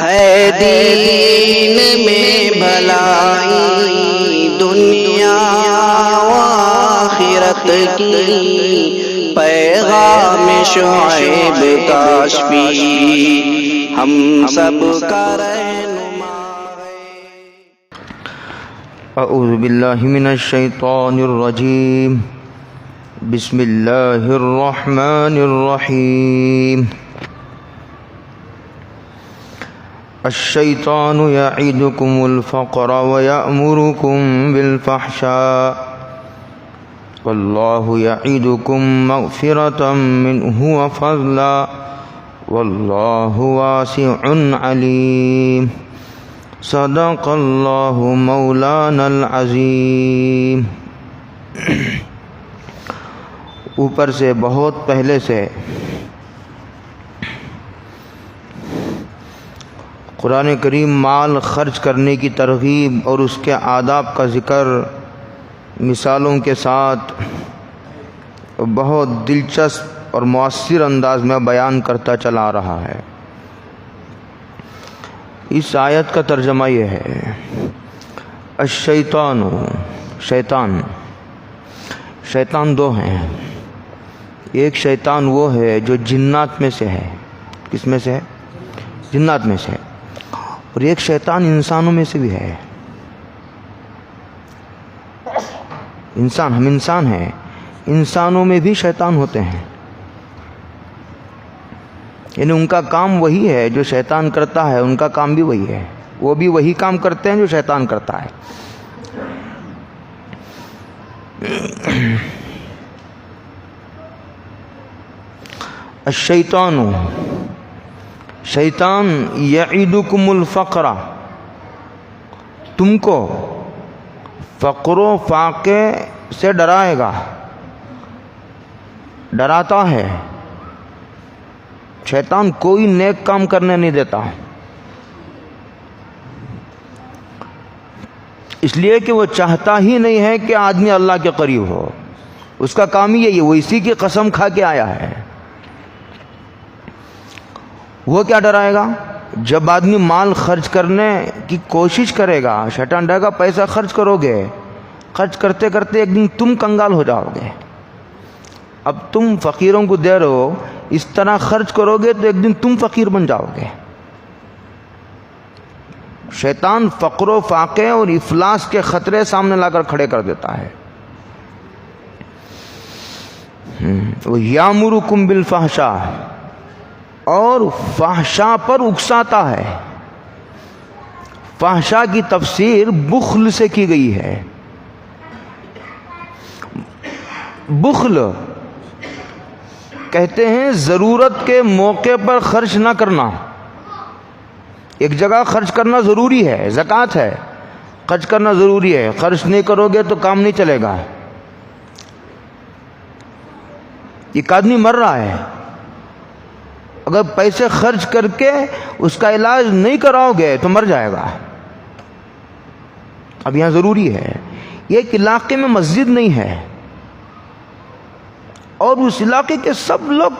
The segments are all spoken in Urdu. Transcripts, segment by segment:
ہے دین میں بھلائی دنیا و آخرت کی، پیغام شعیب کاشفی ہم سب کا رہنما ہے۔ اعوذ باللہ من الشیطان الرجیم، بسم اللہ الرحمن الرحیم۔ الشیطان یعدکم الفقر ویأمرکم بالفحشاء واللہ یعدکم مغفرة منہ وفضلا واللہ واسع علیم۔ صدق اللہ مولانا العظیم۔ اوپر سے بہت پہلے سے قرآن کریم مال خرچ کرنے کی ترغیب اور اس کے آداب کا ذکر مثالوں کے ساتھ بہت دلچسپ اور مؤثر انداز میں بیان کرتا چلا آ رہا ہے۔ اس آیت کا ترجمہ یہ ہے، الشیطان، شیطان دو ہیں۔ ایک شیطان وہ ہے جو جنات میں سے ہے۔ کس میں سے ہے؟ جنات میں سے ہے۔ اور ایک شیطان انسانوں میں سے بھی ہے۔ ہم انسان ہیں، انسانوں میں بھی شیطان ہوتے ہیں، یعنی ان کا کام وہی ہے جو شیطان کرتا ہے، ان کا کام بھی وہی ہے، وہ بھی وہی کام کرتے ہیں جو شیطان کرتا ہے۔ الشیطان، شیطان یعدکم الفقر، تم کو فقر و فاقے سے ڈرائے گا، ڈراتا ہے۔ شیطان کوئی نیک کام کرنے نہیں دیتا، اس لیے کہ وہ چاہتا ہی نہیں ہے کہ آدمی اللہ کے قریب ہو۔ اس کا کام ہی یہی ہے، وہ اسی کی قسم کھا کے آیا ہے۔ وہ کیا ڈرائے گا؟ جب آدمی مال خرچ کرنے کی کوشش کرے گا، شیطان ڈرے گا پیسہ خرچ کرو گے، خرچ کرتے کرتے ایک دن تم کنگال ہو جاؤ گے۔ اب تم فقیروں کو دے رہے ہو، اس طرح خرچ کرو گے تو ایک دن تم فقیر بن جاؤ گے۔ شیطان فقر و فاقے اور افلاس کے خطرے سامنے لا کر کھڑے کر دیتا ہے۔ یامرکم بالفحشاء، اور فحشاء پر اکساتا ہے۔ فحشاء کی تفسیر بخل سے کی گئی ہے۔ بخل کہتے ہیں ضرورت کے موقع پر خرچ نہ کرنا۔ ایک جگہ خرچ کرنا ضروری ہے، زکوٰۃ ہے، خرچ کرنا ضروری ہے، خرچ نہیں کرو گے تو کام نہیں چلے گا۔ ایک آدمی مر رہا ہے، اگر پیسے خرچ کر کے اس کا علاج نہیں کراؤ گے تو مر جائے گا۔ اب یہاں ضروری ہے، ایک علاقے میں مسجد نہیں ہے اور اس علاقے کے سب لوگ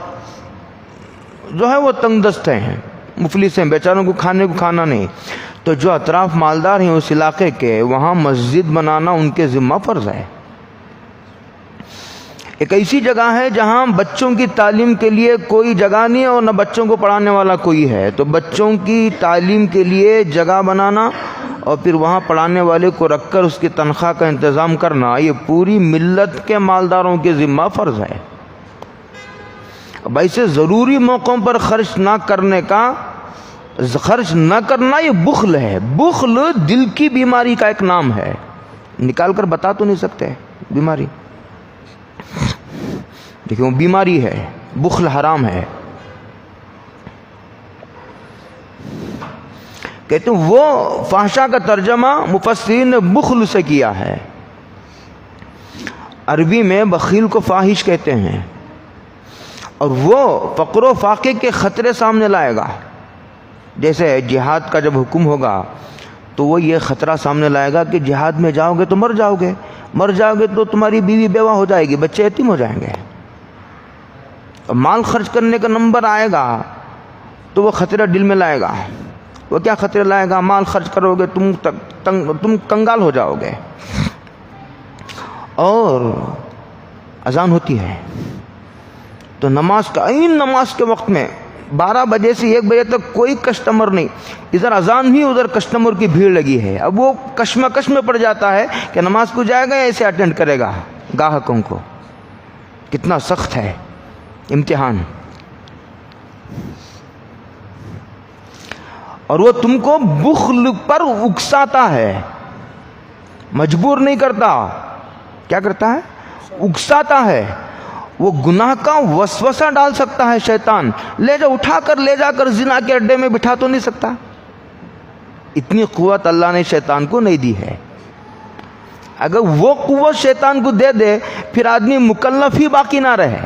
جو ہے وہ تنگ دست ہیں، مفلس ہیں، بیچاروں کو کھانے کو کھانا نہیں، تو جو اطراف مالدار ہیں اس علاقے کے، وہاں مسجد بنانا ان کے ذمہ فرض ہے۔ ایک ایسی جگہ ہے جہاں بچوں کی تعلیم کے لیے کوئی جگہ نہیں ہے اور نہ بچوں کو پڑھانے والا کوئی ہے، تو بچوں کی تعلیم کے لیے جگہ بنانا اور پھر وہاں پڑھانے والے کو رکھ کر اس کی تنخواہ کا انتظام کرنا، یہ پوری ملت کے مالداروں کے ذمہ فرض ہے۔ اب ایسے ضروری موقعوں پر خرچ نہ کرنا یہ بخل ہے۔ بخل دل کی بیماری کا ایک نام ہے، نکال کر بتا تو نہیں سکتے بیماری، دیکھیں وہ بیماری ہے، بخل حرام ہے۔ کہتے ہیں وہ فحشاء کا ترجمہ مفسرین نے بخل سے کیا ہے۔ عربی میں بخیل کو فاحش کہتے ہیں، اور وہ فقر و فاقے کے خطرے سامنے لائے گا۔ جیسے جہاد کا جب حکم ہوگا تو وہ یہ خطرہ سامنے لائے گا کہ جہاد میں جاؤ گے تو مر جاؤ گے تو تمہاری بیوی بیوہ ہو جائے گی، بچے یتیم ہو جائیں گے۔ مال خرچ کرنے کا نمبر آئے گا تو وہ خطرہ دل میں لائے گا، وہ کیا خطرے لائے گا؟ مال خرچ کرو گے تم کنگال ہو جاؤ گے. اور اذان ہوتی ہے تو نماز کے وقت میں 12 بجے سے 1 بجے تک کوئی کسٹمر نہیں، ادھر اذان ہی ادھر کسٹمر کی بھیڑ لگی ہے. اب وہ کشمکش میں پڑ جاتا ہے کہ نماز کو جائے گا یا ایسے اٹینڈ کرے گا گاہکوں کو. کتنا سخت ہے امتحان. اور وہ تم کو بخل پر اکساتا ہے، مجبور نہیں کرتا. کیا کرتا ہے؟ اکساتا ہے. وہ گناہ کا وسوسہ ڈال سکتا ہے شیطان، اٹھا کر لے جا کر زنا کے اڈے میں بٹھا تو نہیں سکتا. اتنی قوت اللہ نے شیطان کو نہیں دی ہے. اگر وہ قوت شیطان کو دے دے پھر آدمی مکلف ہی باقی نہ رہے.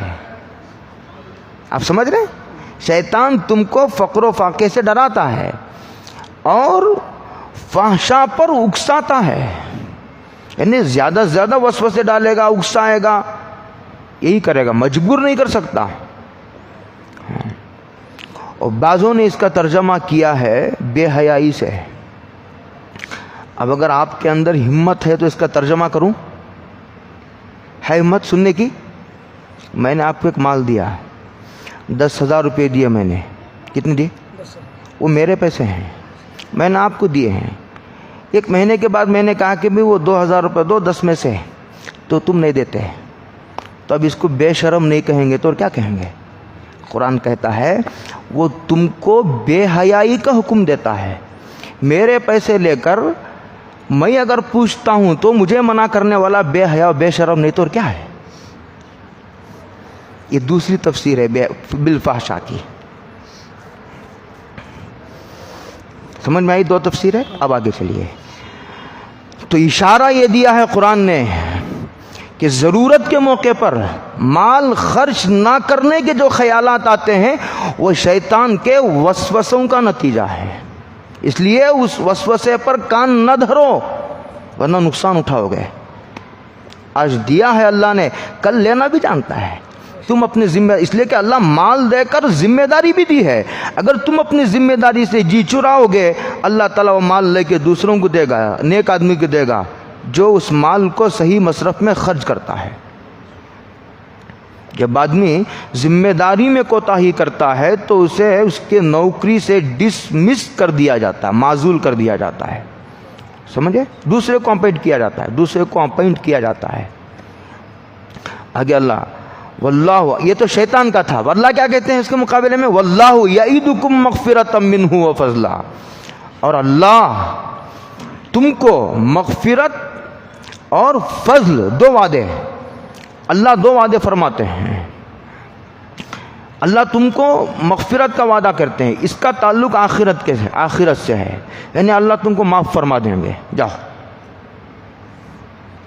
آپ سمجھ رہے ہیں؟ شیطان تم کو فقر و فاقے سے ڈراتا ہے اور فحشا پر اکساتا ہے، یعنی زیادہ سے زیادہ وسوسے ڈالے گا، اکسائے گا، یہی کرے گا، مجبور نہیں کر سکتا. اور بعضوں نے اس کا ترجمہ کیا ہے بے حیائی سے. اب اگر آپ کے اندر ہمت ہے تو اس کا ترجمہ کروں؟ ہے ہمت سننے کی؟ میں نے آپ کو ایک مال دیا، 10,000 روپے دیے میں نے. کتنے دیے؟ وہ میرے پیسے ہیں، میں نے آپ کو دیے ہیں. 1 مہینے کے بعد میں نے کہا کہ بھی وہ 2,000 روپے دو 10 میں سے، تو تم نہیں دیتے، تو اب اس کو بے شرم نہیں کہیں گے تو اور کیا کہیں گے؟ قرآن کہتا ہے وہ تم کو بے حیائی کا حکم دیتا ہے. میرے پیسے لے کر میں اگر پوچھتا ہوں تو مجھے منع کرنے والا بے حیا بے شرم نہیں تو اور کیا ہے؟ یہ دوسری تفسیر ہے بالفحشاء کی. سمجھ میں آئی؟ 2 تفسیر ہے. اب آگے چلیے. تو اشارہ یہ دیا ہے قرآن نے کہ ضرورت کے موقع پر مال خرچ نہ کرنے کے جو خیالات آتے ہیں وہ شیطان کے وسوسوں کا نتیجہ ہے. اس لیے اس وسوسے پر کان نہ دھرو ورنہ نقصان اٹھاؤ گے. آج دیا ہے اللہ نے، کل لینا بھی جانتا ہے. تم اپنی اس لیے کہ اللہ مال دے کر ذمہ داری بھی دی ہے. اگر تم اپنی ذمہ داری سے جی چراؤ گے اللہ تعالیٰ وہ مال لے کے دوسروں کو دے گا، نیک آدمی کو دے گا جو اس مال کو صحیح مصرف میں خرچ کرتا ہے. جب آدمی ذمہ داری میں کوتاہی کرتا ہے تو اسے اس کے نوکری سے ڈسمس کر دیا جاتا ہے، معزول کر دیا جاتا ہے. سمجھے؟ دوسرے کو اپوائنٹ کیا جاتا ہے، دوسرے کو اپوائنٹ کیا جاتا ہے. آگے اللہ واللہ، یہ تو شیطان کا تھا. اللہ کیا کہتے ہیں اس کے مقابلے میں؟ واللہ یعیدکم مغفرۃ منہ وفضلا. اور اللہ تم کو مغفرت اور فضل، 2 وعدے، اللہ 2 وعدے فرماتے ہیں. اللہ تم کو مغفرت کا وعدہ کرتے ہیں، اس کا تعلق آخرت سے ہے، یعنی اللہ تم کو معاف فرما دیں گے. جاؤ،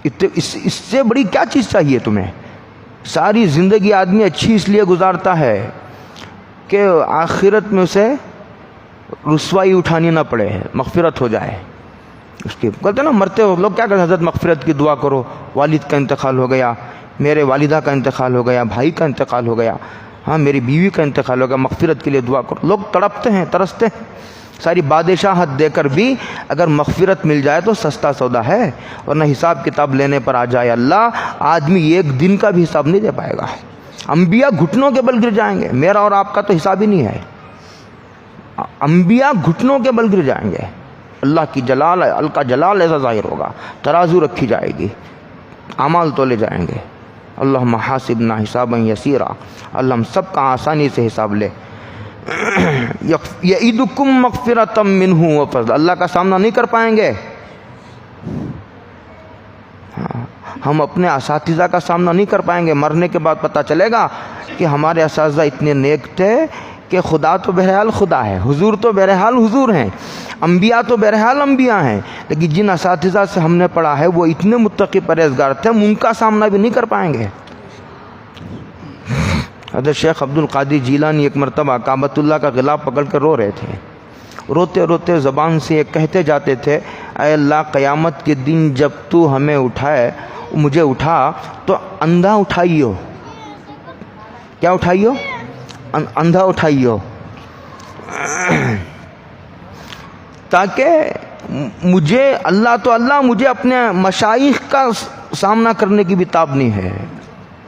اس سے بڑی کیا چیز چاہیے تمہیں؟ ساری زندگی آدمی اچھی اس لیے گزارتا ہے کہ آخرت میں اسے رسوائی اٹھانی نہ پڑے، مغفرت ہو جائے اس کی. کہتے ہیں نا مرتے ہو لوگ کیا کہتے ہیں؟ حضرت مغفرت کی دعا کرو، والد کا انتقال ہو گیا، میرے والدہ کا انتقال ہو گیا، بھائی کا انتقال ہو گیا، ہاں میری بیوی کا انتقال ہو گیا، مغفرت کے لیے دعا کرو. لوگ تڑپتے ہیں، ترستے ہیں. ساری بادشاہت دے کر بھی اگر مغفرت مل جائے تو سستا سودا ہے، ورنہ حساب کتاب لینے پر آ جائے اللہ، آدمی 1 دن کا بھی حساب نہیں دے پائے گا. انبیاء گھٹنوں کے بل گر جائیں گے، میرا اور آپ کا تو حساب ہی نہیں ہے. انبیاء گھٹنوں کے بل گر جائیں گے. اللہ کی جلال، اللہ کا جلال ایسا ظاہر ہوگا، ترازو رکھی جائے گی، اعمال تولے جائیں گے. اللہم حاسبنا حسابا یسیرا، اللہ ہم سب کا آسانی سے حساب لے. یعیدکم مغفرۃ منہ وفضل، اللہ کا سامنا نہیں کر پائیں گے. ہم اپنے اساتذہ کا سامنا نہیں کر پائیں گے. مرنے کے بعد پتہ چلے گا کہ ہمارے اساتذہ اتنے نیک تھے کہ خدا تو بہرحال خدا ہے، حضور تو بہرحال حضور ہیں، انبیاء تو بہرحال انبیاء ہیں، لیکن جن اساتذہ سے ہم نے پڑھا ہے وہ اتنے متقی پرہیزگار تھے، ہم ان کا سامنا بھی نہیں کر پائیں گے. حضرت شیخ عبد القادر جیلانی ایک مرتبہ کعبۃ اللہ کا غلاف پکڑ کر رو رہے تھے. روتے روتے زبان سے ایک کہتے جاتے تھے، اے اللہ قیامت کے دن جب تو ہمیں اٹھائے، مجھے اٹھا تو اندھا اٹھائیو. کیا اٹھائیو؟ اندھا اٹھائیو. تاکہ مجھے اللہ مجھے اپنے مشائخ کا سامنا کرنے کی بھی تاب نہیں ہے.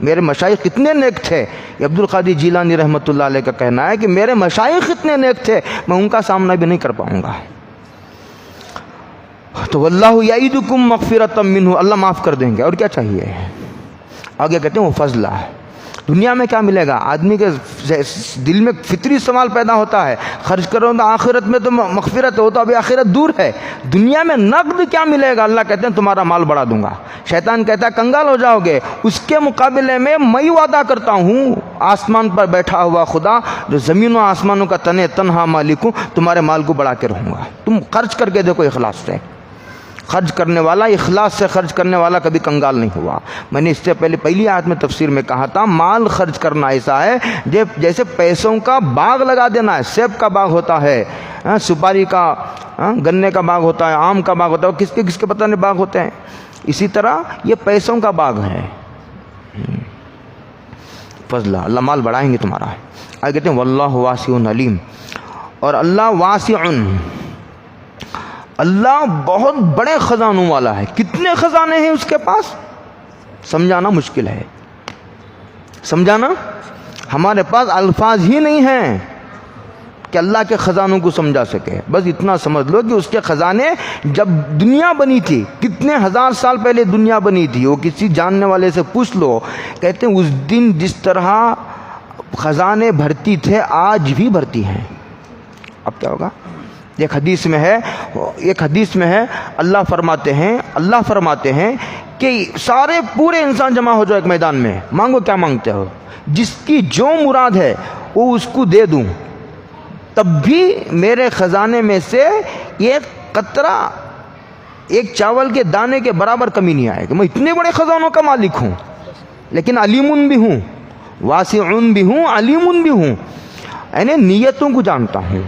میرے مشائخ کتنے نیک تھے، یہ عبد القادر جیلانی رحمۃ اللہ علیہ کا کہنا ہے کہ میرے مشائخ اتنے نیک تھے میں ان کا سامنا بھی نہیں کر پاؤں گا. تو واللہ یعیدکم مغفرۃ منہ، اللہ معاف کر دیں گے. اور کیا چاہیے؟ آگے کہتے ہیں وہ فضلہ. دنیا میں کیا ملے گا؟ آدمی کے دل میں فطری سوال پیدا ہوتا ہے، خرچ کرو تو آخرت میں تو مغفرت ہو، تو ابھی آخرت دور ہے. دنیا میں نقد کیا ملے گا؟ اللہ کہتے ہیں تمہارا مال بڑھا دوں گا. شیطان کہتا ہے کنگال ہو جاؤ گے. اس کے مقابلے میں میں وعدہ کرتا ہوں آسمان پر بیٹھا ہوا خدا جو زمین و آسمانوں کا تنہا مالک ہوں، تمہارے مال کو بڑھا کے رہوں گا. تم خرچ کر کے دیکھو اخلاص سے. خرچ کرنے والا، اخلاص سے خرچ کرنے والا کبھی کنگال نہیں ہوا. میں نے اس سے پہلی آیت میں تفسیر میں کہا تھا مال خرچ کرنا ایسا ہے جیسے پیسوں کا باغ لگا دینا ہے. سیب کا باغ ہوتا ہے، سپاری کا، گنے کا باغ ہوتا ہے، آم کا باغ ہوتا ہے، کس کے پتہ نہیں باغ ہوتے ہیں. اسی طرح یہ پیسوں کا باغ ہے. فضلہ، اللہ مال بڑھائیں گے تمہارا. آگے کہتے ہیں واللہ واسع علیم، اور اللہ واسع، اللہ بہت بڑے خزانوں والا ہے. کتنے خزانے ہیں اس کے پاس سمجھانا مشکل ہے. سمجھانا، ہمارے پاس الفاظ ہی نہیں ہیں کہ اللہ کے خزانوں کو سمجھا سکے. بس اتنا سمجھ لو کہ اس کے خزانے جب دنیا بنی تھی، کتنے ہزار سال پہلے دنیا بنی تھی، وہ کسی جاننے والے سے پوچھ لو، کہتے ہیں اس دن جس طرح خزانے بھرتی تھے آج بھی بھرتی ہیں. اب کیا ہوگا؟ ایک حدیث میں ہے اللہ فرماتے ہیں کہ سارے پورے انسان جمع ہو جاؤ ایک میدان میں، مانگو کیا مانگتے ہو، جس کی جو مراد ہے وہ اس کو دے دوں، تب بھی میرے خزانے میں سے ایک قطرہ، ایک چاول کے دانے کے برابر کمی نہیں آئے گی. میں اتنے بڑے خزانوں کا مالک ہوں، لیکن علیم بھی ہوں، واسع بھی ہوں، علیم بھی ہوں. یعنی نیتوں کو جانتا ہوں.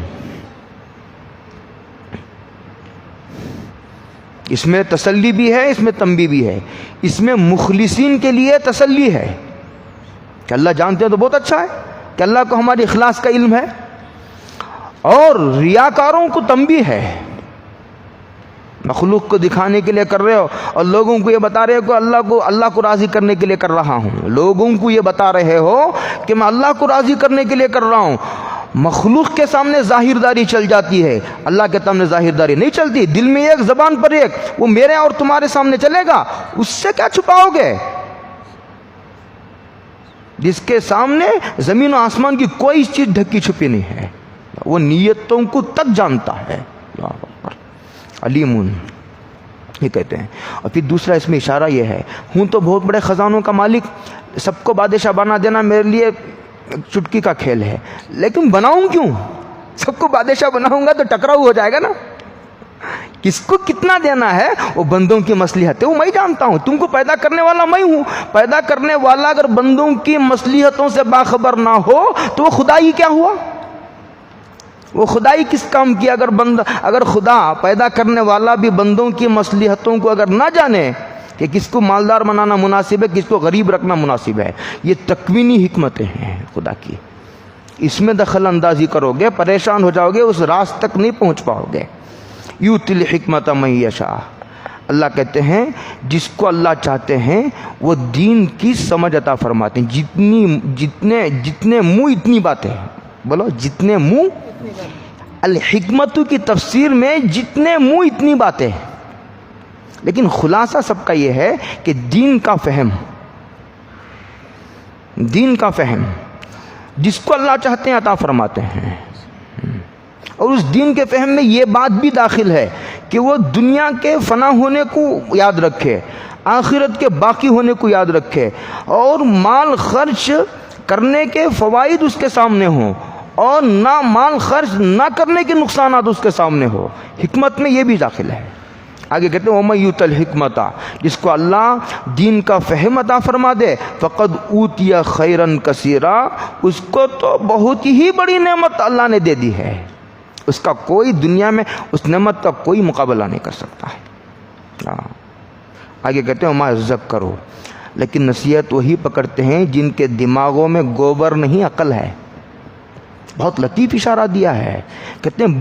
اس میں تسلی بھی ہے، اس میں تنبیہ بھی ہے. اس میں مخلصین کے لیے تسلی ہے کہ اللہ جانتے ہیں تو بہت اچھا ہے کہ اللہ کو ہماری اخلاص کا علم ہے، اور ریاکاروں کو تنبیہ ہے. مخلوق کو دکھانے کے لیے کر رہے ہو اور لوگوں کو یہ بتا رہے ہو کہ اللہ کو راضی کرنے کے لیے کر رہا ہوں. لوگوں کو یہ بتا رہے ہو کہ میں اللہ کو راضی کرنے کے لیے کر رہا ہوں. مخلوق کے سامنے ظاہرداری چل جاتی ہے، اللہ کے سامنے ظاہرداری نہیں چلتی. دل میں ایک، زبان پر ایک، وہ میرے اور تمہارے سامنے چلے گا. اس سے کیا چھپاؤ گے؟ جس کے سامنے زمین و آسمان کی کوئی چیز ڈھکی چھپی نہیں ہے، وہ نیتوں کو تک جانتا ہے. علیم یہ کہتے ہیں. اور پھر دوسرا اس میں اشارہ یہ ہے، ہوں تو بہت بڑے خزانوں کا مالک، سب کو بادشاہ بنا دینا میرے لیے چٹکی کا کھیل ہے، لیکن بناؤں کیوں؟ سب کو بادشاہ بناؤں گا تو ٹکراؤ ہو جائے گا نا. کس کو کتنا دینا ہے وہ بندوں کی مصلحت ہے، وہ میں جانتا ہوں. تم کو پیدا کرنے والا میں ہوں. پیدا کرنے والا اگر بندوں کی مصلحتوں سے باخبر نہ ہو تو وہ خدائی کیا ہوا؟ وہ خدائی کس کام کی؟ اگر خدا پیدا کرنے والا بھی بندوں کی مصلحتوں کو اگر نہ جانے کہ کس کو مالدار بنانا مناسب ہے، کس کو غریب رکھنا مناسب ہے، یہ تکوینی حکمتیں ہیں خدا کی. اس میں دخل اندازی کرو گے پریشان ہو جاؤ گے، اس راز تک نہیں پہنچ پاؤ گے. یؤتی الحکمت من یشاء، اللہ کہتے ہیں جس کو اللہ چاہتے ہیں وہ دین کی سمجھ عطا فرماتے ہیں. جتنے منہ اتنی باتیں، بولو جتنے منہ. الحکمت کی تفسیر میں جتنے منہ اتنی باتیں، لیکن خلاصہ سب کا یہ ہے کہ دین کا فہم جس کو اللہ چاہتے ہیں عطا فرماتے ہیں. اور اس دین کے فہم میں یہ بات بھی داخل ہے کہ وہ دنیا کے فنا ہونے کو یاد رکھے، آخرت کے باقی ہونے کو یاد رکھے، اور مال خرچ کرنے کے فوائد اس کے سامنے ہوں، اور نہ مال خرچ نہ کرنے کے نقصانات اس کے سامنے ہو. حکمت میں یہ بھی داخل ہے. آگے کہتے ہیں وَمَن یُؤْتَ الْحِکْمَةَ، جس کو اللہ دین کا فہم عطا فرما دے، فَقَدْ أُوتِیَ خَيْرًا كَثِيرًا، اس کو تو بہت ہی بڑی نعمت اللہ نے دے دی ہے. اس کا کوئی دنیا میں اس نعمت کا کوئی مقابلہ نہیں کر سکتا ہے. آگے کہتے ہیں وَمَا يَذَّكَّرُ، لیکن نصیحت وہی پکڑتے ہیں جن کے دماغوں میں گوبر نہیں عقل ہے. بہت لطیف اشارہ دیا ہے. کہتے ہیں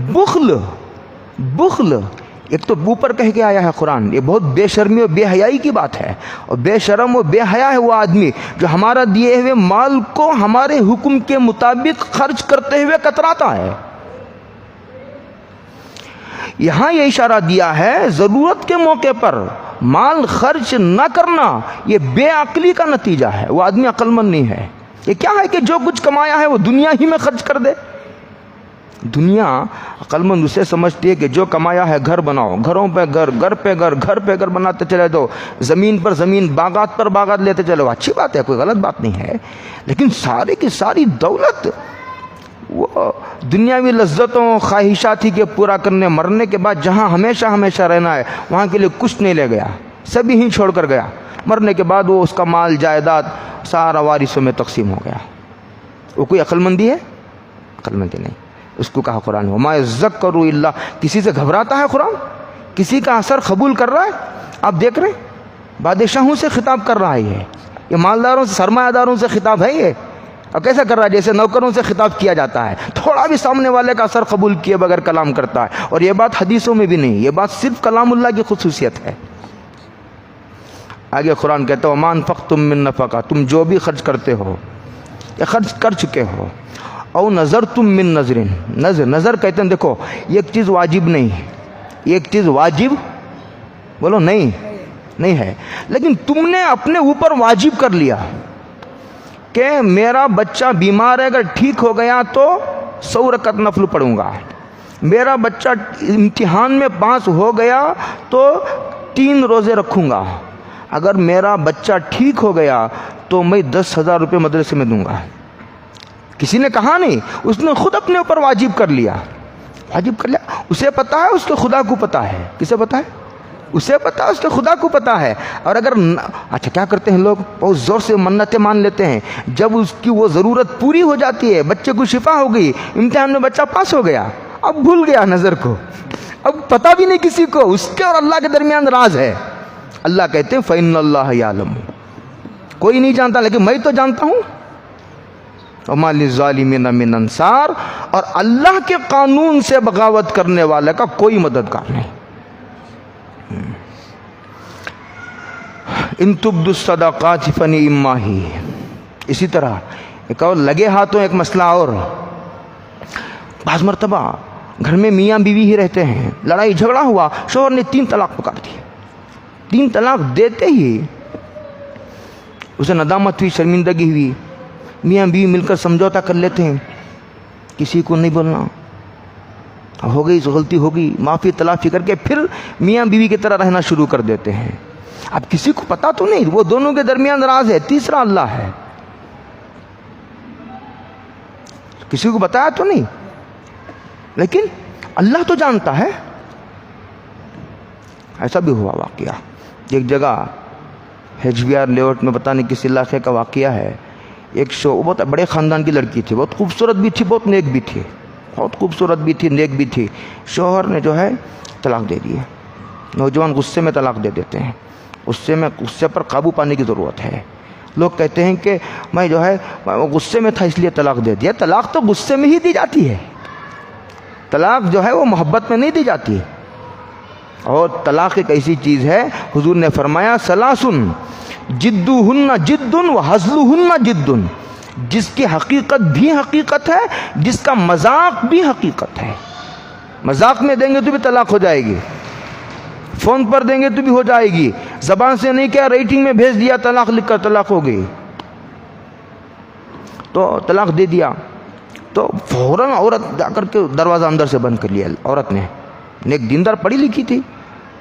بخل ایک تو اوپر کہہ کے آیا ہے قرآن، یہ بہت بے شرمی اور بے حیائی کی بات ہے، اور بے شرم اور بے حیا ہے وہ آدمی جو ہمارا دیے ہوئے مال کو ہمارے حکم کے مطابق خرچ کرتے ہوئے کتراتا ہے۔ یہاں یہ اشارہ دیا ہے ضرورت کے موقع پر مال خرچ نہ کرنا، یہ بے عقلی کا نتیجہ ہے، وہ آدمی عقل مند نہیں ہے۔ یہ کیا ہے کہ جو کچھ کمایا ہے وہ دنیا ہی میں خرچ کر دے؟ دنیا عقل مند اسے سمجھتی ہے کہ جو کمایا ہے گھر بناؤ، گھروں پہ گھر، گھر پہ گھر، گھر پہ گھر بناتے چلے دو، زمین پر زمین، باغات پر باغات لیتے چلو، اچھی بات ہے، کوئی غلط بات نہیں ہے، لیکن ساری کی ساری دولت وہ دنیاوی لذتوں خواہشات ہی کے پورا کرنے، مرنے کے بعد جہاں ہمیشہ ہمیشہ رہنا ہے وہاں کے لیے کچھ نہیں لے گیا، سبھی ہی چھوڑ کر گیا، مرنے کے بعد وہ اس کا مال جائیداد سارا وارثوں میں تقسیم ہو گیا۔ وہ کوئی عقل مندی ہے؟ عقل مندی نہیں۔ اس کو کہا قرآن وما یذکر الا، کسی سے گھبراتا ہے قرآن؟ کسی کا اثر قبول کر رہا ہے؟ آپ دیکھ رہے ہیں بادشاہوں سے خطاب کر رہا ہے، یہ مالداروں سے، سرمایہ داروں سے خطاب ہے یہ، اور کیسا کر رہا ہے؟ جیسے نوکروں سے خطاب کیا جاتا ہے، تھوڑا بھی سامنے والے کا اثر قبول کیے بغیر کلام کرتا ہے۔ اور یہ بات حدیثوں میں بھی نہیں، یہ بات صرف کلام اللہ کی خصوصیت ہے۔ آگے قرآن کہتا ہے وما انفقتم من نفقہ، تم جو بھی خرچ کرتے ہو یا خرچ کر چکے ہو، او نظرتم من نظر، نظر کہتے ہیں دیکھو ایک چیز واجب نہیں، ایک چیز واجب بولو نہیں ہے، لیکن تم نے اپنے اوپر واجب کر لیا کہ میرا بچہ بیمار ہے، اگر ٹھیک ہو گیا تو 100 رکعت نفل پڑھوں گا، میرا بچہ امتحان میں پاس ہو گیا تو 3 روزے رکھوں گا، اگر میرا بچہ ٹھیک ہو گیا تو میں 10,000 روپے مدرسے میں دوں گا۔ کسی نے کہا نہیں، اس نے خود اپنے اوپر واجب کر لیا، واجب کر لیا۔ اسے پتا ہے، اس کے خدا کو پتا ہے۔ کسے پتا ہے؟ اسے پتا ہے، اس کے خدا کو پتا ہے۔ اور اگر اچھا کیا کرتے ہیں لوگ؟ بہت زور سے منتیں مان لیتے ہیں، جب اس کی وہ ضرورت پوری ہو جاتی ہے، بچے کو شفا ہو گئی، امتحان میں بچہ پاس ہو گیا، اب بھول گیا نظر کو، اب پتا بھی نہیں کسی کو، اس کے اور اللہ کے درمیان راز ہے۔ اللہ کہتے ہیں فَإِنَّ اللَّهَ يَعْلَمُ، کوئی نہیں جانتا لیکن میں تو جانتا ہوں۔ وَمَا لِلظَّالِمِينَ مِنْ أَنصَارٍ، اور اللہ کے قانون سے بغاوت کرنے والے کا کوئی مددگار نہیں۔ ان تبدوا الصدقات فنعما ہی۔ اسی طرح ایک اور لگے ہاتھوں ایک مسئلہ اور، بعض مرتبہ گھر میں میاں بیوی ہی رہتے ہیں، لڑائی جھگڑا ہوا، شوہر نے 3 طلاق پکار دی، 3 طلاق دیتے ہی اسے ندامت ہوئی، شرمندگی ہوئی، میاں بیوی مل کر سمجھوتا کر لیتے ہیں، کسی کو نہیں بولنا، ہو گئی غلطی ہو گئی، معافی تلافی کر کے پھر میاں بیوی کی طرح رہنا شروع کر دیتے ہیں۔ اب کسی کو پتا تو نہیں، وہ دونوں کے درمیان راز ہے، تیسرا اللہ ہے، کسی کو بتایا تو نہیں، لیکن اللہ تو جانتا ہے۔ ایسا بھی ہوا واقعہ ایک جگہ HBR لیاؤٹ میں، پتہ نہیں کس علاقے کا واقعہ ہے، ایک بہت بڑے خاندان کی لڑکی تھی، بہت خوبصورت بھی تھی، بہت نیک بھی تھی، بہت خوبصورت بھی تھی، نیک بھی تھی۔ شوہر نے جو ہے طلاق دے دی ہے۔ نوجوان غصے میں طلاق دے دیتے ہیں، غصے پر قابو پانے کی ضرورت ہے۔ لوگ کہتے ہیں کہ میں جو ہے غصے میں تھا اس لیے طلاق دے دیا۔ طلاق تو غصے میں ہی دی جاتی ہے، طلاق جو ہے وہ محبت میں نہیں دی جاتی۔ اور طلاق ایک ایسی چیز ہے، حضور نے فرمایا ثلاثن جدہن جد و ہزلہن جد، جس کی حقیقت بھی حقیقت ہے، جس کا مذاق بھی حقیقت ہے۔ مذاق میں دیں گے تو بھی طلاق ہو جائے گی، فون پر دیں گے تو بھی ہو جائے گی، زبان سے نہیں کیا ریٹنگ میں بھیج دیا طلاق لکھ کر، طلاق ہو گئی، تو طلاق دے دیا تو فوراً عورت جا کر کے دروازہ اندر سے بند کر لیا۔ عورت نے ایک دیندار پڑھی لکھی تھی،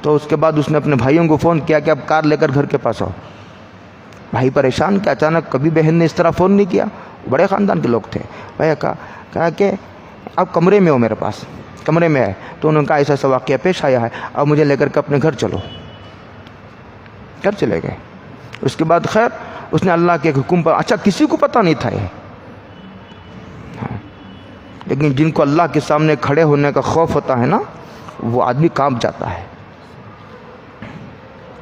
تو اس کے بعد اس نے اپنے بھائیوں کو فون کیا کہ اب کار لے کر گھر کے پاس آؤ۔ بھائی پریشان کہ اچانک کبھی بہن نے اس طرح فون نہیں کیا، بڑے خاندان کے لوگ تھے۔ بھائی کہا کہ اب کمرے میں ہو، میرے پاس کمرے میں ہے، تو انہوں نے کہا ایسا ایسا واقعہ پیش آیا ہے، اب مجھے لے کر کے اپنے گھر چلو۔ گھر چلے گئے۔ اس کے بعد خیر اس نے اللہ کے حکم پر، اچھا کسی کو پتہ نہیں تھا یہ، لیکن جن کو اللہ کے سامنے کھڑے ہونے کا خوف ہوتا ہے نا، وہ آدمی کانپ جاتا ہے،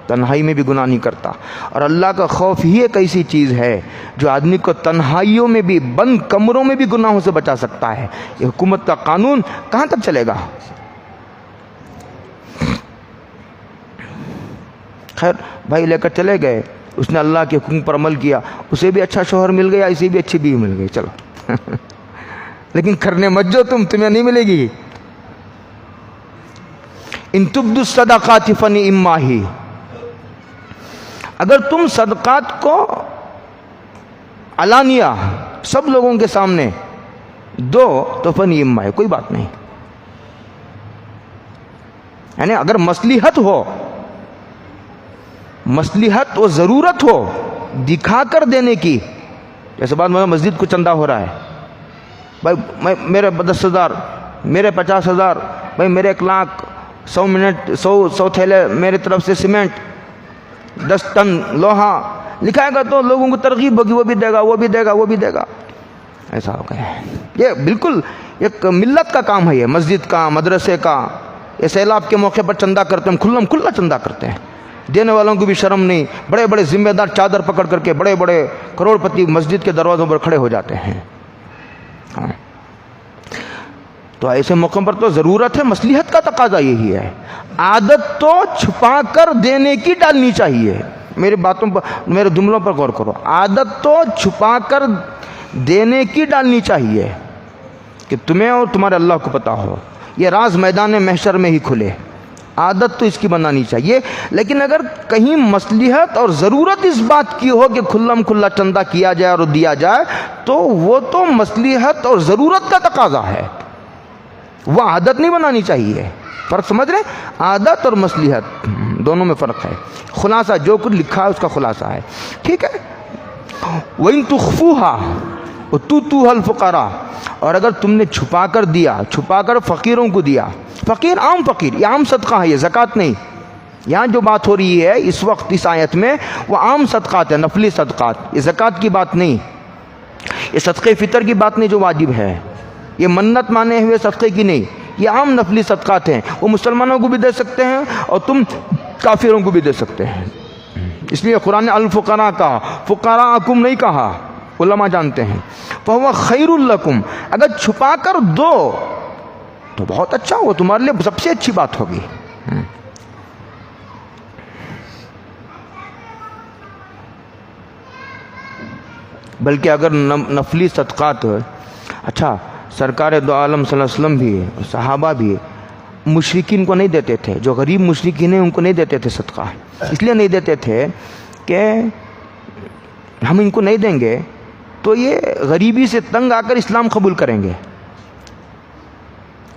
تنہائی میں بھی گناہ نہیں کرتا۔ اور اللہ کا خوف ہی ایک ایسی چیز ہے جو آدمی کو تنہائیوں میں بھی، بند کمروں میں بھی گناہوں سے بچا سکتا ہے۔ یہ حکومت کا قانون کہاں تک چلے گا؟ خیر بھائی لے کر چلے گئے, اس نے اللہ کے حکم پر عمل کیا, اسے بھی اچھا شوہر مل گیا, اسے بھی اچھی بیوی مل گئی, چلو لیکن کرنے مت جو تمہیں نہیں ملے گی. ان تبدوا الصدقات فنعما ہی, اگر تم صدقات کو علانیہ سب لوگوں کے سامنے دو تو فنعما ہے, کوئی بات نہیں. یعنی اگر مصلحت ہو, مصلحت و ضرورت ہو دکھا کر دینے کی, جیسے بات مسجد کو چندہ ہو رہا ہے, بھائی میرے 10,000, میرے 50,000, بھائی میرے 1 لاکھ, 100 تھیلے میرے طرف سے سیمنٹ, 10 ٹن لوہا لکھائے گا تو لوگوں کو ترغیب ہوگی, وہ بھی دے گا, وہ بھی دے گا, وہ بھی دے گا. ایسا ہو گیا. یہ بالکل ایک ملت کا کام ہے, یہ مسجد کا, مدرسے کا. یہ سیلاب کے موقع پر چندہ کرتے ہیں, کھلم کھلا چندہ کرتے ہیں, دینے والوں کو بھی شرم نہیں. بڑے بڑے ذمہ دار چادر پکڑ کر کے بڑے بڑے کروڑ پتی مسجد کے دروازوں پر کھڑے ہو جاتے ہیں. ہاں, تو ایسے موقع پر تو ضرورت ہے, مصلحت کا تقاضا یہی ہے. عادت تو چھپا کر دینے کی ڈالنی چاہیے. میری باتوں پر, میرے جملوں پر غور کرو. عادت تو چھپا کر دینے کی ڈالنی چاہیے کہ تمہیں اور تمہارے اللہ کو پتا ہو, یہ راز میدان محشر میں ہی کھلے. عادت تو اس کی بنانی چاہیے. لیکن اگر کہیں مصلحت اور ضرورت اس بات کی ہو کہ کھلم کھلا چندہ کیا جائے اور دیا جائے, تو وہ تو مصلحت اور ضرورت کا تقاضا ہے, وہ عادت نہیں بنانی چاہیے. فرق سمجھ رہے؟ عادت اور مصلحت دونوں میں فرق ہے. خلاصہ جو کچھ لکھا ہے اس کا خلاصہ ہے, ٹھیک ہے. وَإِن تُخْفُوهَا وَتُؤْتُوهَا الْفُقَرَاءَ, اور اگر تم نے چھپا کر دیا, چھپا کر فقیروں کو دیا. فقیر عام فقیر, یہ عام صدقہ ہے, یہ زکوٰۃ نہیں. یہاں جو بات ہو رہی ہے اس وقت اس آیت میں وہ عام صدقات ہے, نفلی صدقات, یہ زکوٰۃ کی بات نہیں, یہ صدقہ فطر کی بات نہیں جو واجب ہے, یہ منت مانے ہوئے صدقے کی نہیں, یہ عام نفلی صدقات ہیں. وہ مسلمانوں کو بھی دے سکتے ہیں اور تم کافروں کو بھی دے سکتے ہیں. اس لیے قرآن نے الفقراء کہا, فقراءکم نہیں کہا, علماء جانتے ہیں. فہو خیر لکم, اگر چھپا کر دو تو بہت اچھا, وہ تمہارے لیے سب سے اچھی بات ہوگی. بلکہ اگر نفلی صدقات, اچھا سرکار دو عالم صلی اللہ علیہ وسلم بھی صحابہ بھی مشرکین کو نہیں دیتے تھے, جو غریب مشرکین ہیں ان کو نہیں دیتے تھے صدقہ. اس لیے نہیں دیتے تھے کہ ہم ان کو نہیں دیں گے تو یہ غریبی سے تنگ آ کر اسلام قبول کریں گے.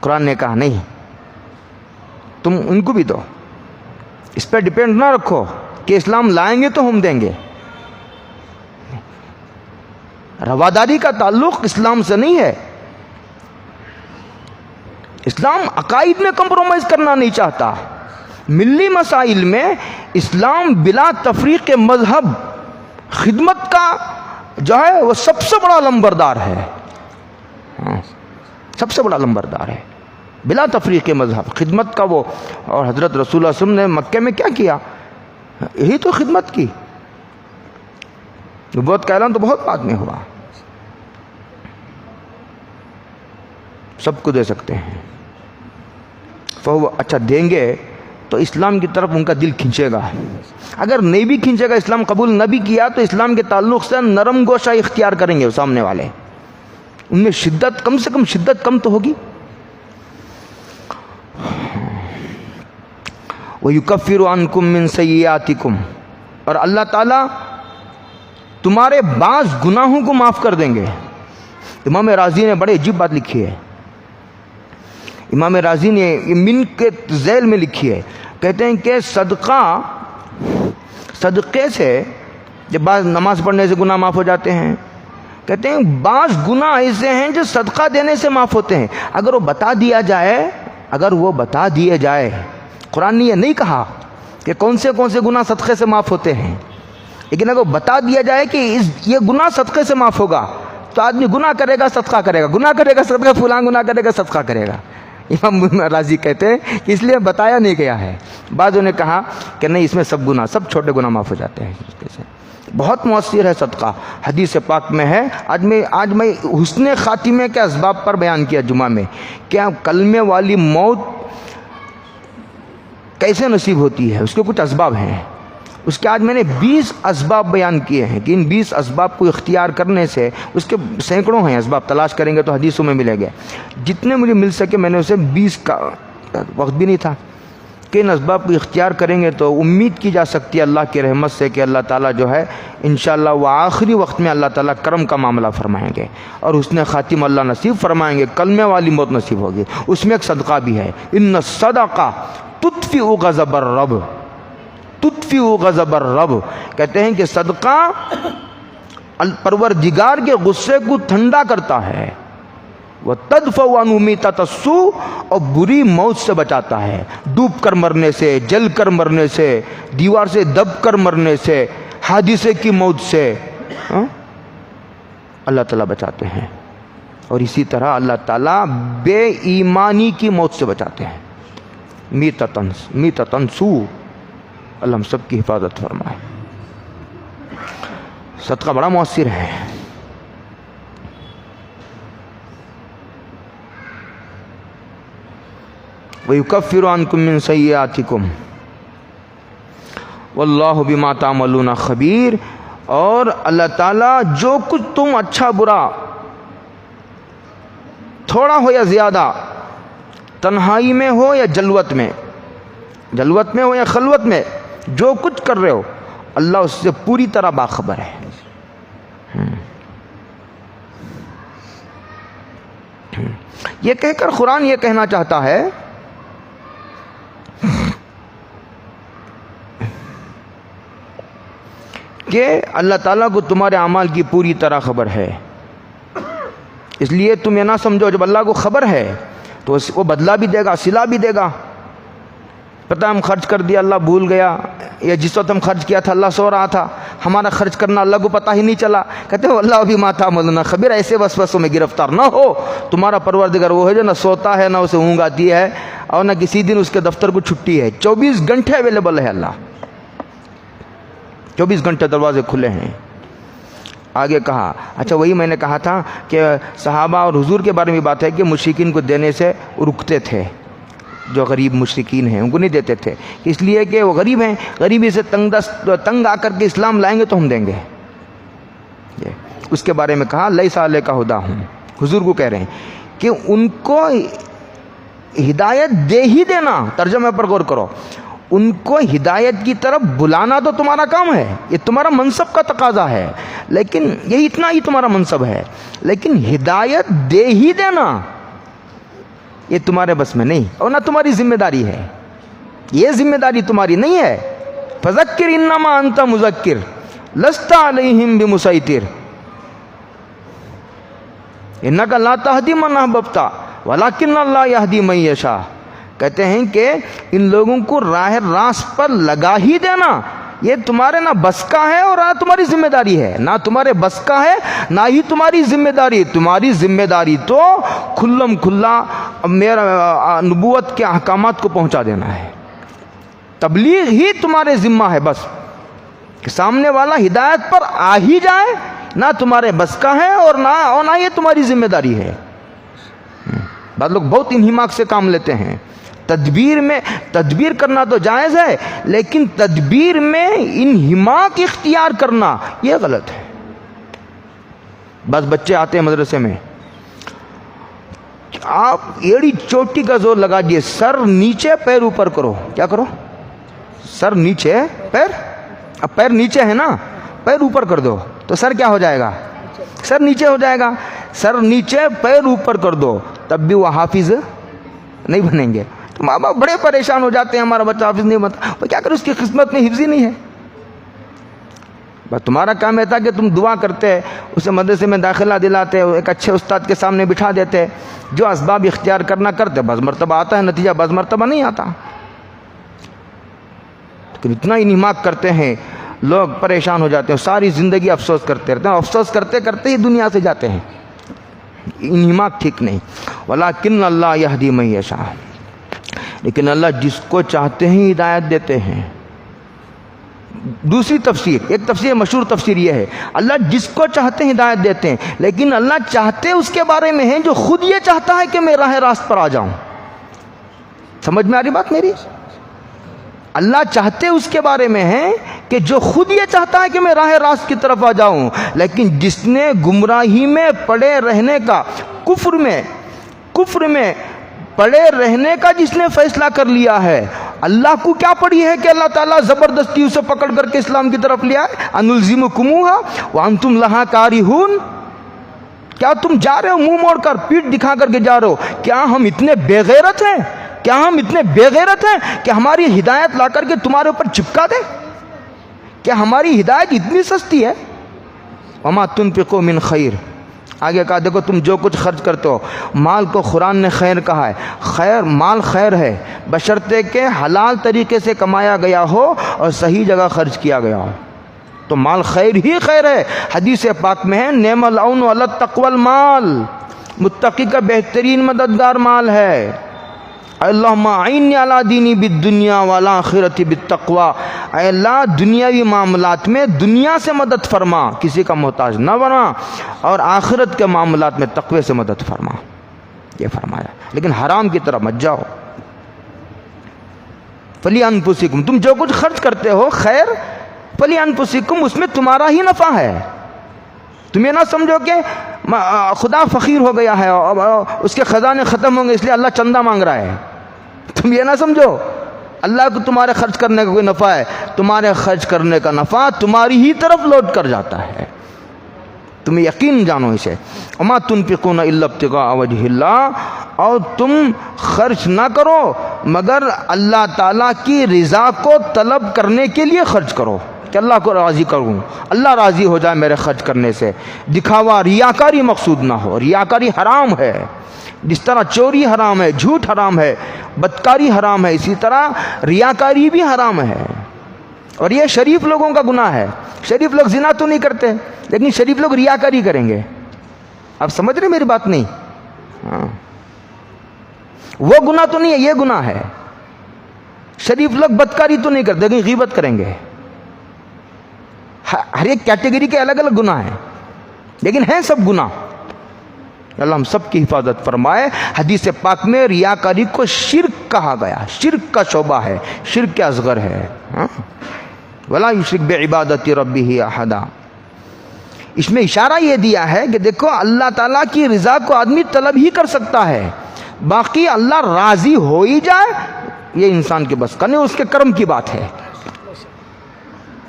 قرآن نے کہا نہیں, تم ان کو بھی دو, اس پہ ڈپینڈ نہ رکھو کہ اسلام لائیں گے تو ہم دیں گے. رواداری کا تعلق اسلام سے نہیں ہے. اسلام عقائد میں کمپرومائز کرنا نہیں چاہتا. ملی مسائل میں اسلام بلا تفریق مذہب خدمت کا جو ہے وہ سب سے بڑا لمبردار ہے, سب سے بڑا لمبردار ہے بلا تفریق مذہب خدمت کا وہ. اور حضرت رسول اللہ صلی اللہ علیہ وسلم نے مکے میں کیا کیا, یہی تو خدمت کی. نبوت کا اعلان تو بہت بعد میں ہوا, سب کو دے سکتے ہیں. وہ اچھا دیں گے تو اسلام کی طرف ان کا دل کھنچے گا. اگر نہیں بھی کھنچے گا, اسلام قبول نہ بھی کیا, تو اسلام کے تعلق سے نرم گوشہ اختیار کریں گے سامنے والے. ان میں شدت, کم سے کم شدت کم تو ہوگی. وَيُكَفِّرُ عَنْكُم مِّن سَيِّئَاتِكُمْ, اور اللہ تعالیٰ تمہارے بعض گناہوں کو معاف کر دیں گے. امام رازی نے بڑے عجیب بات لکھی ہے. امام رازی نے یہ من کے ذیل میں لکھی ہے, کہتے ہیں کہ صدقے سے جب بعض نماز پڑھنے سے گناہ معاف ہو جاتے ہیں, کہتے ہیں بعض گناہ ایسے ہیں جو صدقہ دینے سے معاف ہوتے ہیں. اگر وہ بتا دیا جائے, اگر وہ بتا دیے جائے, قرآن نے یہ نہیں کہا کہ کون سے گناہ صدقے سے معاف ہوتے ہیں, لیکن اگر بتا دیا جائے کہ یہ گناہ صدقے سے معاف ہوگا, تو آدمی گناہ کرے گا صدقہ کرے گا, گناہ کرے گا صدقہ, فلاں گناہ کرے گا صدقہ کرے گا. امام راضی کہتے ہیں کہ اس لیے بتایا نہیں گیا ہے. بعضوں نے کہا کہ نہیں, اس میں سب گناہ, سب چھوٹے گناہ معاف ہو جاتے ہیں. بہت مؤثر ہے صدقہ, حدیث پاک میں ہے. آج میں حسن خاتمے کے اسباب پر بیان کیا جمعہ میں, کیا کلمے والی موت کیسے نصیب ہوتی ہے, اس کے کچھ اسباب ہیں. اس کے آج میں نے 20 اسباب بیان کیے ہیں کہ ان 20 اسباب کو اختیار کرنے سے، اس کے سینکڑوں ہیں اسباب، تلاش کریں گے تو حدیثوں میں ملیں گے، جتنے مجھے مل سکے میں نے اسے 20 کا وقت بھی نہیں تھا کہ ان اسباب کو اختیار کریں گے تو امید کی جا سکتی ہے اللہ کی رحمت سے کہ اللہ تعالیٰ جو ہے انشاءاللہ وہ آخری وقت میں اللہ تعالیٰ کرم کا معاملہ فرمائیں گے اور حسن خاتمہ اللہ نصیب فرمائیں گے، کلمے والی موت نصیب ہوگی۔ اس میں ایک صدقہ بھی ہے، ان الصدقہ تطفئ غضب الرب، تطفئ غضب الرب، کہتے ہیں کہ صدقہ پروردگار کے غصے کو ٹھنڈا کرتا ہے، وَتَدْفَعُ عَنْهُ مِيتَةَ السُّوءِ، اور بری موت سے بچاتا ہے، ڈوب کر مرنے سے، جل کر مرنے سے، دیوار سے دب کر مرنے سے، حادثے کی موت سے اللہ تعالیٰ بچاتے ہیں۔ اور اسی طرح اللہ تعالیٰ بے ایمانی کی موت سے بچاتے ہیں، میتۃ سوء، اللہ ہم سب کی حفاظت فرمائے۔ صدقہ بڑا مؤثر ہے۔ وَيُكَفِّرُ عَنْكُم مِّن سَيِّئَاتِكُمْ وَاللَّهُ بِمَا تَعْمَلُونَ خَبِيرٌ، اور اللہ تعالیٰ جو کچھ تم اچھا برا، تھوڑا ہو یا زیادہ، تنہائی میں ہو یا جلوت میں ہو یا خلوت میں، جو کچھ کر رہے ہو اللہ اس سے پوری طرح باخبر ہے۔ یہ کہہ کر قرآن یہ کہنا چاہتا ہے کہ اللہ تعالیٰ کو تمہارے اعمال کی پوری طرح خبر ہے، اس لیے تم یہ نہ سمجھو جب اللہ کو خبر ہے تو وہ بدلہ بھی دے گا، صلہ بھی دے گا۔ پتہ ہم خرچ کر دیا، اللہ بھول گیا، یا جس وقت ہم خرچ کیا تھا اللہ سو رہا تھا، ہمارا خرچ کرنا اللہ کو پتہ ہی نہیں چلا، کہتے ہیں اللہ بما تعملون خبیر۔ ایسے وسوسوں میں گرفتار نہ ہو، تمہارا پروردگار وہ ہے جو نہ سوتا ہے، نہ اسے اونگ آتی ہے، اور نہ کسی دن اس کے دفتر کو چھٹی ہے، 24 گھنٹے اویلیبل ہے اللہ، 24 گھنٹے دروازے کھلے ہیں۔ آگے کہا، اچھا وہی میں نے کہا تھا کہ صحابہ اور حضور کے بارے میں بات ہے کہ مشرکین کو دینے سے رکتے تھے، جو غریب مشرکین ہیں ان کو نہیں دیتے تھے، اس لیے کہ وہ غریب ہیں، غریبی سے تنگ آ کر کے اسلام لائیں گے تو ہم دیں گے۔ اس کے بارے میں کہا لیس علیک ھداھم، حضور کو کہہ رہے ہیں کہ ان کو ہدایت دے ہی دینا، ترجمے پر غور کرو، ان کو ہدایت کی طرف بلانا تو تمہارا کام ہے، یہ تمہارا منصب کا تقاضا ہے، لیکن یہی اتنا ہی تمہارا منصب ہے، لیکن ہدایت دے ہی دینا یہ تمہارے بس میں نہیں، اور نہ تمہاری ذمہ داری ہے، یہ ذمہ داری تمہاری نہیں ہے۔ فذکر انما انت مذکر لست علیہم بمسیطر انک لا تہدی من احببت ولکن اللہ یہدی من یشاء، کہتے ہیں کہ ان لوگوں کو راہ راست پر لگا ہی دینا یہ تمہارے نہ بس کا ہے اور نہ تمہاری ذمہ داری ہے، نہ تمہارے بس کا ہے نہ ہی تمہاری ذمہ داری۔ تمہاری ذمہ داری تو کھلم کھلا میرا نبوت کے احکامات کو پہنچا دینا ہے، تبلیغ ہی تمہارے ذمہ ہے بس، کہ سامنے والا ہدایت پر آ ہی جائے، نہ تمہارے بس کا ہے اور نہ یہ تمہاری ذمہ داری ہے۔ بعض لوگ بہت انہماک سے کام لیتے ہیں، تدبیر کرنا تو جائز ہے، لیکن تدبیر میں انہماک اختیار کرنا یہ غلط ہے۔ بس بچے آتے ہیں مدرسے میں، آپ ایڑی چوٹی کا زور لگا دیے، سر نیچے پیر اوپر کرو، کیا کرو؟ سر نیچے پیر، اب پیر نیچے ہے نا، پیر اوپر کر دو تو سر کیا ہو جائے گا؟ سر نیچے ہو جائے گا۔ سر نیچے پیر اوپر کر دو تب بھی وہ حافظ نہیں بنیں گے۔ تو ماں باپ بڑے پریشان ہو جاتے ہیں، ہمارا بچہ حافظ نہیں بنتا، وہ کیا کرے، اس کی قسمت میں حفظ ہی نہیں ہے۔ بس تمہارا کام ہے تھا کہ تم دعا کرتے، اسے مدرسے میں داخلہ دلاتے، ایک اچھے استاد کے سامنے بٹھا دیتے، جو اسباب اختیار کرنا کرتے، بعض مرتبہ آتا ہے نتیجہ، بعض مرتبہ نہیں آتا، لیکن اتنا انہماک کرتے ہیں لوگ، پریشان ہو جاتے ہیں، ساری زندگی افسوس کرتے رہتے ہیں، افسوس کرتے کرتے ہی دنیا سے جاتے ہیں۔ انہماک ٹھیک نہیں۔ ولیکن اللہ یہدی من یشاء، لیکن اللہ جس کو چاہتے ہیں ہدایت دیتے ہیں۔ دوسری تفسیر، ایک تفسیر مشہور تفسیر یہ ہے، اللہ جس کو چاہتے ہیں ہدایت دیتے ہیں، لیکن اللہ چاہتے اس کے بارے میں ہیں جو خود یہ چاہتا ہے کہ میں راہ راست پر آ جاؤں۔ سمجھ میں آ رہی بات میری؟ اللہ چاہتے اس کے بارے میں ہیں کہ جو خود یہ چاہتا ہے کہ میں راہ راست کی طرف آ جاؤں، لیکن جس نے گمراہی میں پڑے رہنے کا، کفر میں پڑے رہنے کا جس نے فیصلہ کر لیا ہے، اللہ کو کیا پڑی ہے کہ اللہ تعالیٰ زبردستی اسے پکڑ کر کے اسلام کی طرف لیا ہے؟ انلزمکموہا وانتم لہا کارہون، کیا تم جا رہے ہو منہ موڑ کر، پیٹھ دکھا کر کے جا رہے ہو؟ کیا ہم اتنے بے غیرت ہیں کہ ہماری ہدایت لا کر کے تمہارے اوپر چپکا دیں؟ کیا ہماری ہدایت اتنی سستی ہے؟ وما تنفقوا من خیر، آگے کہا دیکھو تم جو کچھ خرچ کرتے ہو، مال کو قرآن نے خیر کہا ہے، مال خیر ہے بشرطے کہ حلال طریقے سے کمایا گیا ہو اور صحیح جگہ خرچ کیا گیا ہو، تو مال خیر ہی خیر ہے۔ حدیث پاک میں ہے نعم العون علی التقوی المال، متقی کا بہترین مددگار مال ہے۔ اللہم اعنی علی دینی بالدنیا والآخرۃ بالتقوی، اے اللہ دنیاوی معاملات میں دنیا سے مدد فرما، کسی کا محتاج نہ بنا، اور آخرت کے معاملات میں تقوی سے مدد فرما، یہ فرمایا۔ لیکن حرام کی طرف مت جاؤ۔ فلی انفسکم، تم جو کچھ خرچ کرتے ہو خیر، فلی انفسکم، اس میں تمہارا ہی نفع ہے۔ تم یہ نہ سمجھو کہ خدا فقیر ہو گیا ہے اور اس کے خزانے ختم ہوں گے اس لیے اللہ چندہ مانگ رہا ہے، تم یہ نہ سمجھو۔ اللہ کو تمہارے خرچ کرنے کا کوئی نفع ہے، تمہارے خرچ کرنے کا نفع تمہاری ہی طرف لوٹ کر جاتا ہے، تم یقین جانو اسے۔ وما تنفقون الا ابتغاء وجہ اللہ، اور تم خرچ نہ کرو مگر اللہ تعالیٰ کی رضا کو طلب کرنے کے لیے خرچ کرو، کہ اللہ کو راضی کروں، اللہ راضی ہو جائے میرے خرچ کرنے سے۔ دکھاوا، ریاکاری مقصود نہ ہو، ریاکاری حرام ہے، جس طرح چوری حرام ہے، جھوٹ حرام ہے، بدکاری حرام ہے، اسی طرح ریاکاری بھی حرام ہے، اور یہ شریف لوگوں کا گناہ ہے۔ شریف لوگ زنا تو نہیں کرتے لیکن شریف لوگ ریاکاری کریں گے، آپ سمجھ رہے میری بات نہیں؟ ہاں، وہ گناہ تو نہیں ہے، یہ گناہ ہے۔ شریف لوگ بدکاری تو نہیں کرتے لیکن غیبت کریں گے۔ ہر ایک کیٹیگری کے الگ الگ گناہ ہیں لیکن ہیں سب گناہ۔ اللہ ہم سب کی حفاظت فرمائے۔ حدیث پاک میں ریاکاری کو شرک کہا گیا، شرک کا شعبہ ہے، شرک اصغر ہے۔ ولا یشرک بعبادت ربہ احدا، اس میں اشارہ یہ دیا ہے کہ دیکھو اللہ تعالیٰ کی رضا کو آدمی طلب ہی کر سکتا ہے، باقی اللہ راضی ہو ہی جائے یہ انسان کے بس کا نہیں، اس کے کرم کی بات ہے۔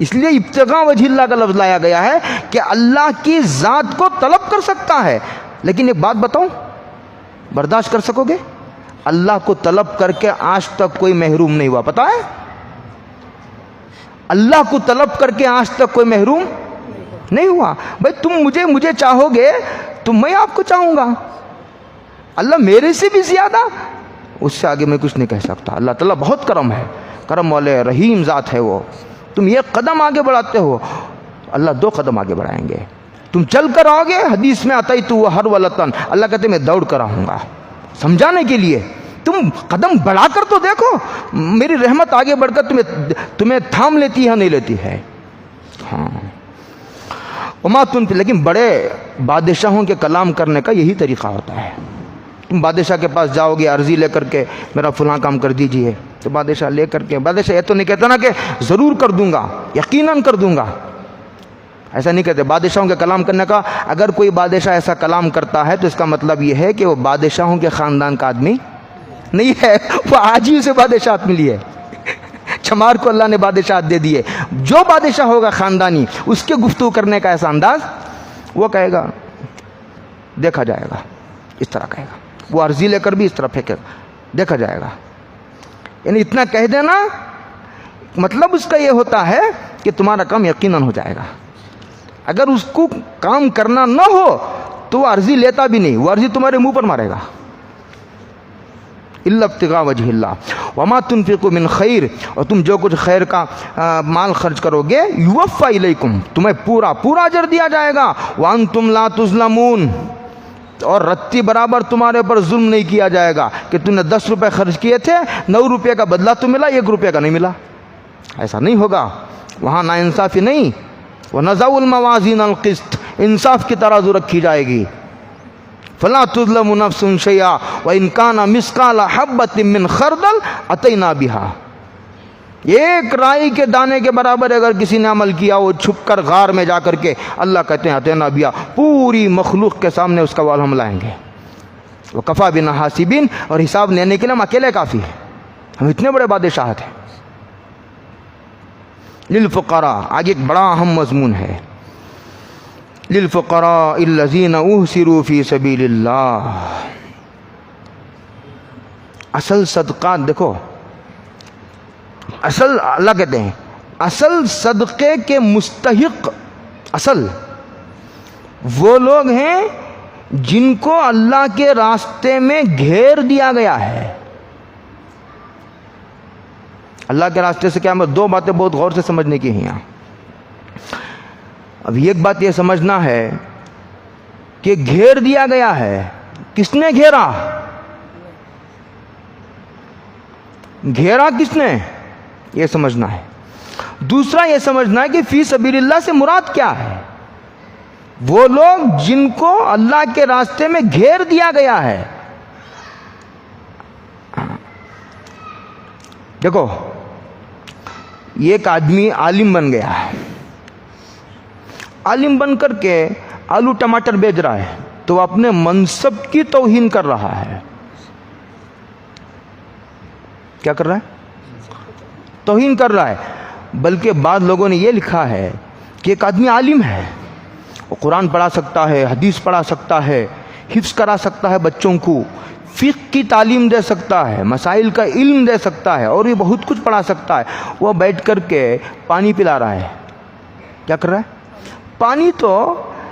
اس لیے ابتغاء وجہ اللہ کا لفظ لایا گیا ہے کہ اللہ کی ذات کو طلب کر سکتا ہے۔ لیکن ایک بات بتاؤں، برداشت کر سکو گے؟ اللہ کو طلب کر کے آج تک کوئی محروم نہیں ہوا، پتہ ہے؟ اللہ کو طلب کر کے آج تک کوئی محروم نہیں ہوا۔ بھائی تم مجھے چاہو گے تو میں آپ کو چاہوں گا، اللہ میرے سے بھی زیادہ، اس سے آگے میں کچھ نہیں کہہ سکتا۔ اللہ تعالیٰ بہت کرم ہے، کرم والے رحیم ذات ہے وہ۔ تم ایک قدم آگے بڑھاتے ہو، اللہ 2 قدم آگے بڑھائیں گے۔ تم چل کر آؤ گے، حدیث میں آتا ہی تو ہر ولطن، اللہ کہتے میں دوڑ کر آؤں گا سمجھانے کے لیے۔ تم قدم بڑھا کر تو دیکھو، میری رحمت آگے بڑھ کر تمہیں تھام لیتی ہے نہیں لیتی ہے۔ ہاں، وما تنفقون، لیکن بڑے بادشاہوں کے کلام کرنے کا یہی طریقہ ہوتا ہے۔ تم بادشاہ کے پاس جاؤ گے عرضی لے کر کے میرا فلاں کام کر دیجئے، تو بادشاہ لے کر کے، بادشاہ یہ تو نہیں کہتا نا کہ ضرور کر دوں گا، یقیناً کر دوں گا، ایسا نہیں کہتے۔ بادشاہوں کے کلام کرنے کا، اگر کوئی بادشاہ ایسا کلام کرتا ہے تو اس کا مطلب یہ ہے کہ وہ بادشاہوں کے خاندان کا آدمی نہیں ہے، وہ آج ہی اسے بادشاہت ملی ہے، چمار کو اللہ نے بادشاہت دے دی ہے۔ جو بادشاہ ہوگا خاندانی، اس کے گفتگو کرنے کا ایسا انداز، وہ کہے گا دیکھا جائے گا، اس طرح کہے گا، وہ عرضی لے کر بھی اس طرح پھینکے گا، دیکھا جائے گا۔ یعنی اتنا کہہ دینا مطلب اس کا یہ ہوتا ہے کہ تمہارا کام یقیناً ہو جائے گا۔ اگر اس کو کام کرنا نہ ہو تو وہ عرضی لیتا بھی نہیں، وہ عرضی تمہارے منہ پر مارے گا۔ الا ابتغاء وجہ اللہ وما تنفقوا من خیر، اور تم جو کچھ خیر کا مال خرچ کرو گے، یوفی الیکم، تمہیں پورا اجر دیا جائے گا، وانتم لا تظلمون، اور رتی برابر تمہارے اوپر ظلم نہیں کیا جائے گا کہ تم نے 10 روپے خرچ کیے تھے، 9 روپے کا بدلہ تو ملا، 1 روپے کا نہیں ملا، ایسا نہیں ہوگا۔ وہاں نا انصافی نہیں۔ وَنَضَعُ الْمَوَازِينَ الْقِسْطَ، انصاف کی ترازو رکھی جائے گی۔ فَلَا تُظْلَمُ نَفْسٌ شَيْئًا وَإِنْ كَانَ مِثْقَالَ حَبَّةٍ مِّنْ خَرْدَلٍ أَتَيْنَا بِهَا، ایک رائی کے دانے کے برابر اگر کسی نے عمل کیا وہ چھپ کر غار میں جا کر کے، اللہ کہتے ہیں اتینا بیا، پوری مخلوق کے سامنے اس کا وال ہم لائیں گے، وکفا بنا حاسبین، اور حساب لینے کے لیے ہم اکیلے کافی ہیں، ہم اتنے بڑے بادشاہت ہیں۔ للفقراء، آگے ایک بڑا اہم مضمون ہے، للفقراء الذین احصروا فی سبیل اللہ۔ اصل صدقات دیکھو، اصل اللہ کہتے ہیں اصل صدقے کے مستحق اصل وہ لوگ ہیں جن کو اللہ کے راستے میں گھیر دیا گیا ہے۔ اللہ کے راستے سے کیا دو باتیں بہت غور سے سمجھنے کی ہیں یہاں۔ اب ایک بات یہ سمجھنا ہے کہ گھیر دیا گیا ہے، کس نے گھیرا؟ گھیرا کس نے، یہ سمجھنا ہے۔ دوسرا یہ سمجھنا ہے کہ فی سبیل اللہ سے مراد کیا ہے؟ وہ لوگ جن کو اللہ کے راستے میں گھیر دیا گیا ہے۔ دیکھو، ایک آدمی عالم بن گیا ہے، عالم بن کر کے آلو ٹماٹر بیچ رہا ہے، تو وہ اپنے منصب کی توہین کر رہا ہے۔ کیا کر رہا ہے؟ توہین کر رہا ہے۔ بلکہ بعض لوگوں نے یہ لکھا ہے کہ ایک آدمی عالم ہے، وہ قرآن پڑھا سکتا ہے، حدیث پڑھا سکتا ہے، حفظ کرا سکتا ہے بچوں کو، فقہ کی تعلیم دے سکتا ہے، مسائل کا علم دے سکتا ہے، اور یہ بہت کچھ پڑھا سکتا ہے۔ وہ بیٹھ کر کے پانی پلا رہا ہے۔ کیا کر رہا ہے؟ پانی تو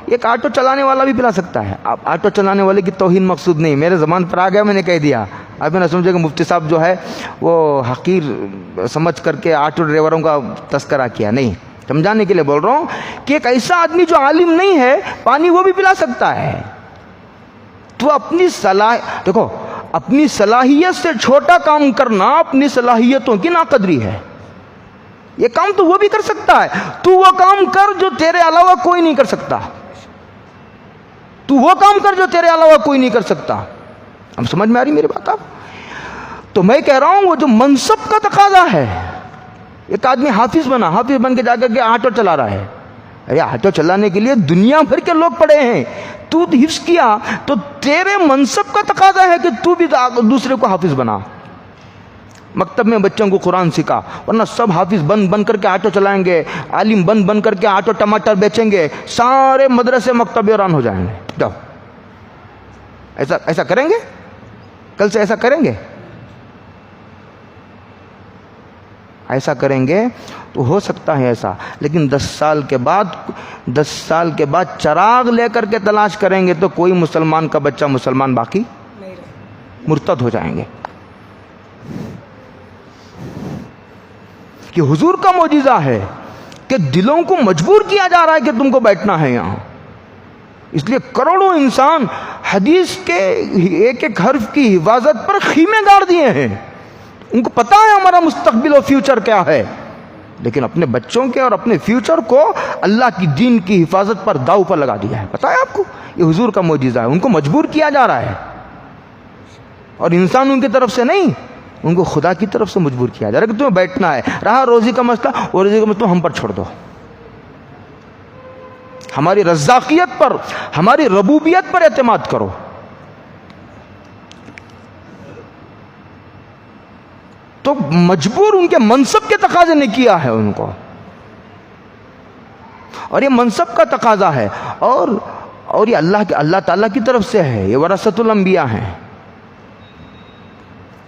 ایک آٹو چلانے والا بھی پلا سکتا ہے۔ اب آٹو چلانے والے کی توہین مقصود نہیں، میرے زبان پر آ گیا، میں نے کہہ دیا۔ اب میں نے سمجھا کہ مفتی صاحب جو ہے وہ حقیر سمجھ کر کے آٹو ڈرائیوروں کا تذکرہ کیا، نہیں، سمجھانے کے لیے بول رہا ہوں کہ ایک ایسا آدمی جو عالم نہیں ہے، پانی وہ بھی پلا سکتا ہے۔ تو اپنی دیکھو، اپنی صلاحیت سے چھوٹا کام کرنا اپنی صلاحیتوں کی ناقدری ہے۔ یہ کام تو وہ بھی کر سکتا ہے، تو وہ کام کر جو تیرے علاوہ کوئی نہیں کر سکتا، تو وہ کام کر جو تیرے علاوہ کوئی نہیں کر سکتا۔ اب سمجھ میں آ رہی میری بات؟ آپ تو میں کہہ رہا ہوں وہ جو منصب کا تقاضا ہے، ایک آدمی حافظ بنا، حافظ بن کے جا کر کے آٹو چلا رہا ہے۔ ارے آٹو چلانے کے لیے دنیا بھر کے لوگ پڑے ہیں، تو حفظ کیا تو تیرے منصب کا تقاضا ہے کہ تو بھی دوسرے کو حافظ بنا، مکتب میں بچوں کو قرآن سکھا، ورنہ سب حافظ بن کر کے آٹو چلائیں گے، عالم بن کر کے آٹو ٹماٹر بیچیں گے، سارے مدرسے مکتب ویران ہو جائیں گے۔ جاؤ، ایسا کریں گے؟ کل سے ایسا کریں گے؟ ایسا کریں گے تو ہو سکتا ہے ایسا، لیکن 10 سال کے بعد چراغ لے کر کے تلاش کریں گے تو کوئی مسلمان کا بچہ مسلمان باقی مرتد ہو جائیں گے۔ کہ حضور کا معجزہ ہے کہ دلوں کو مجبور کیا جا رہا ہے کہ تم کو بیٹھنا ہے یہاں۔ اس لیے کروڑوں انسان حدیث کے ایک ایک حرف کی حفاظت پر خیمے گاڑ دیے ہیں، ان کو پتا ہے ہمارا مستقبل و فیوچر کیا ہے، لیکن اپنے بچوں کے اور اپنے فیوچر کو اللہ کی دین کی حفاظت پر داؤ پر لگا دیا ہے۔ پتا ہے آپ کو؟ یہ حضور کا معجزہ ہے، ان کو مجبور کیا جا رہا ہے، اور انسان ان کی طرف سے نہیں، ان کو خدا کی طرف سے مجبور کیا جا رہا ہے کہ تمہیں بیٹھنا ہے۔ رہا روزی کا مسئلہ، وہ روزی کا مسئلہ ہم پر چھوڑ دو، ہماری رزاقیت پر، ہماری ربوبیت پر اعتماد کرو۔ تو مجبور ان کے منصب کے تقاضے نے کیا ہے ان کو، اور یہ منصب کا تقاضا ہے، اور یہ اللہ تعالیٰ کی طرف سے ہے، یہ ورثۃ الانبیاء ہیں،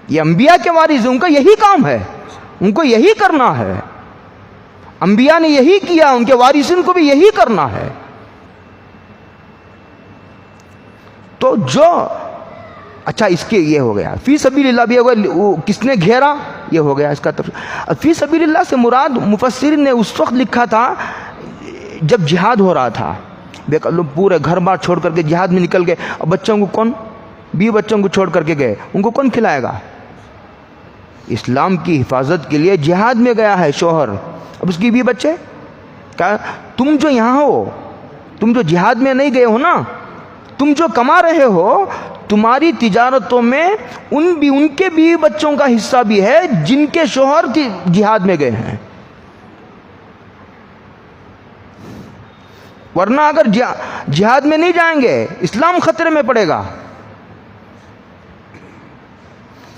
یہ انبیاء کے وارث ہیں، ان کا یہی کام ہے، ان کو یہی کرنا ہے، انبیاء نے یہی کیا، ان کے وارثین کو بھی یہی کرنا ہے۔ تو جو اچھا، اس کے یہ ہو گیا، فی سبیل اللہ بھی ہو گیا، کس نے گھیرا یہ ہو گیا اس کا تفسیر۔ فی سبیل اللہ سے مراد مفسرین نے اس وقت لکھا تھا جب جہاد ہو رہا تھا، لوگ پورے گھر بار چھوڑ کر کے جہاد میں نکل گئے، اور بچوں کو کون، 20 بچوں کو چھوڑ کر کے گئے، ان کو کون کھلائے گا؟ اسلام کی حفاظت کے لیے جہاد میں گیا ہے شوہر، اب اس کی 20 بچے، کہا تم جو یہاں ہو، تم جو جہاد میں نہیں گئے ہو نا، تم جو کما رہے ہو، تمہاری تجارتوں میں ان کے بیوی بچوں کا حصہ بھی ہے جن کے شوہر جہاد میں گئے ہیں. ورنہ اگر جہاد میں نہیں جائیں گے اسلام خطرے میں پڑے گا.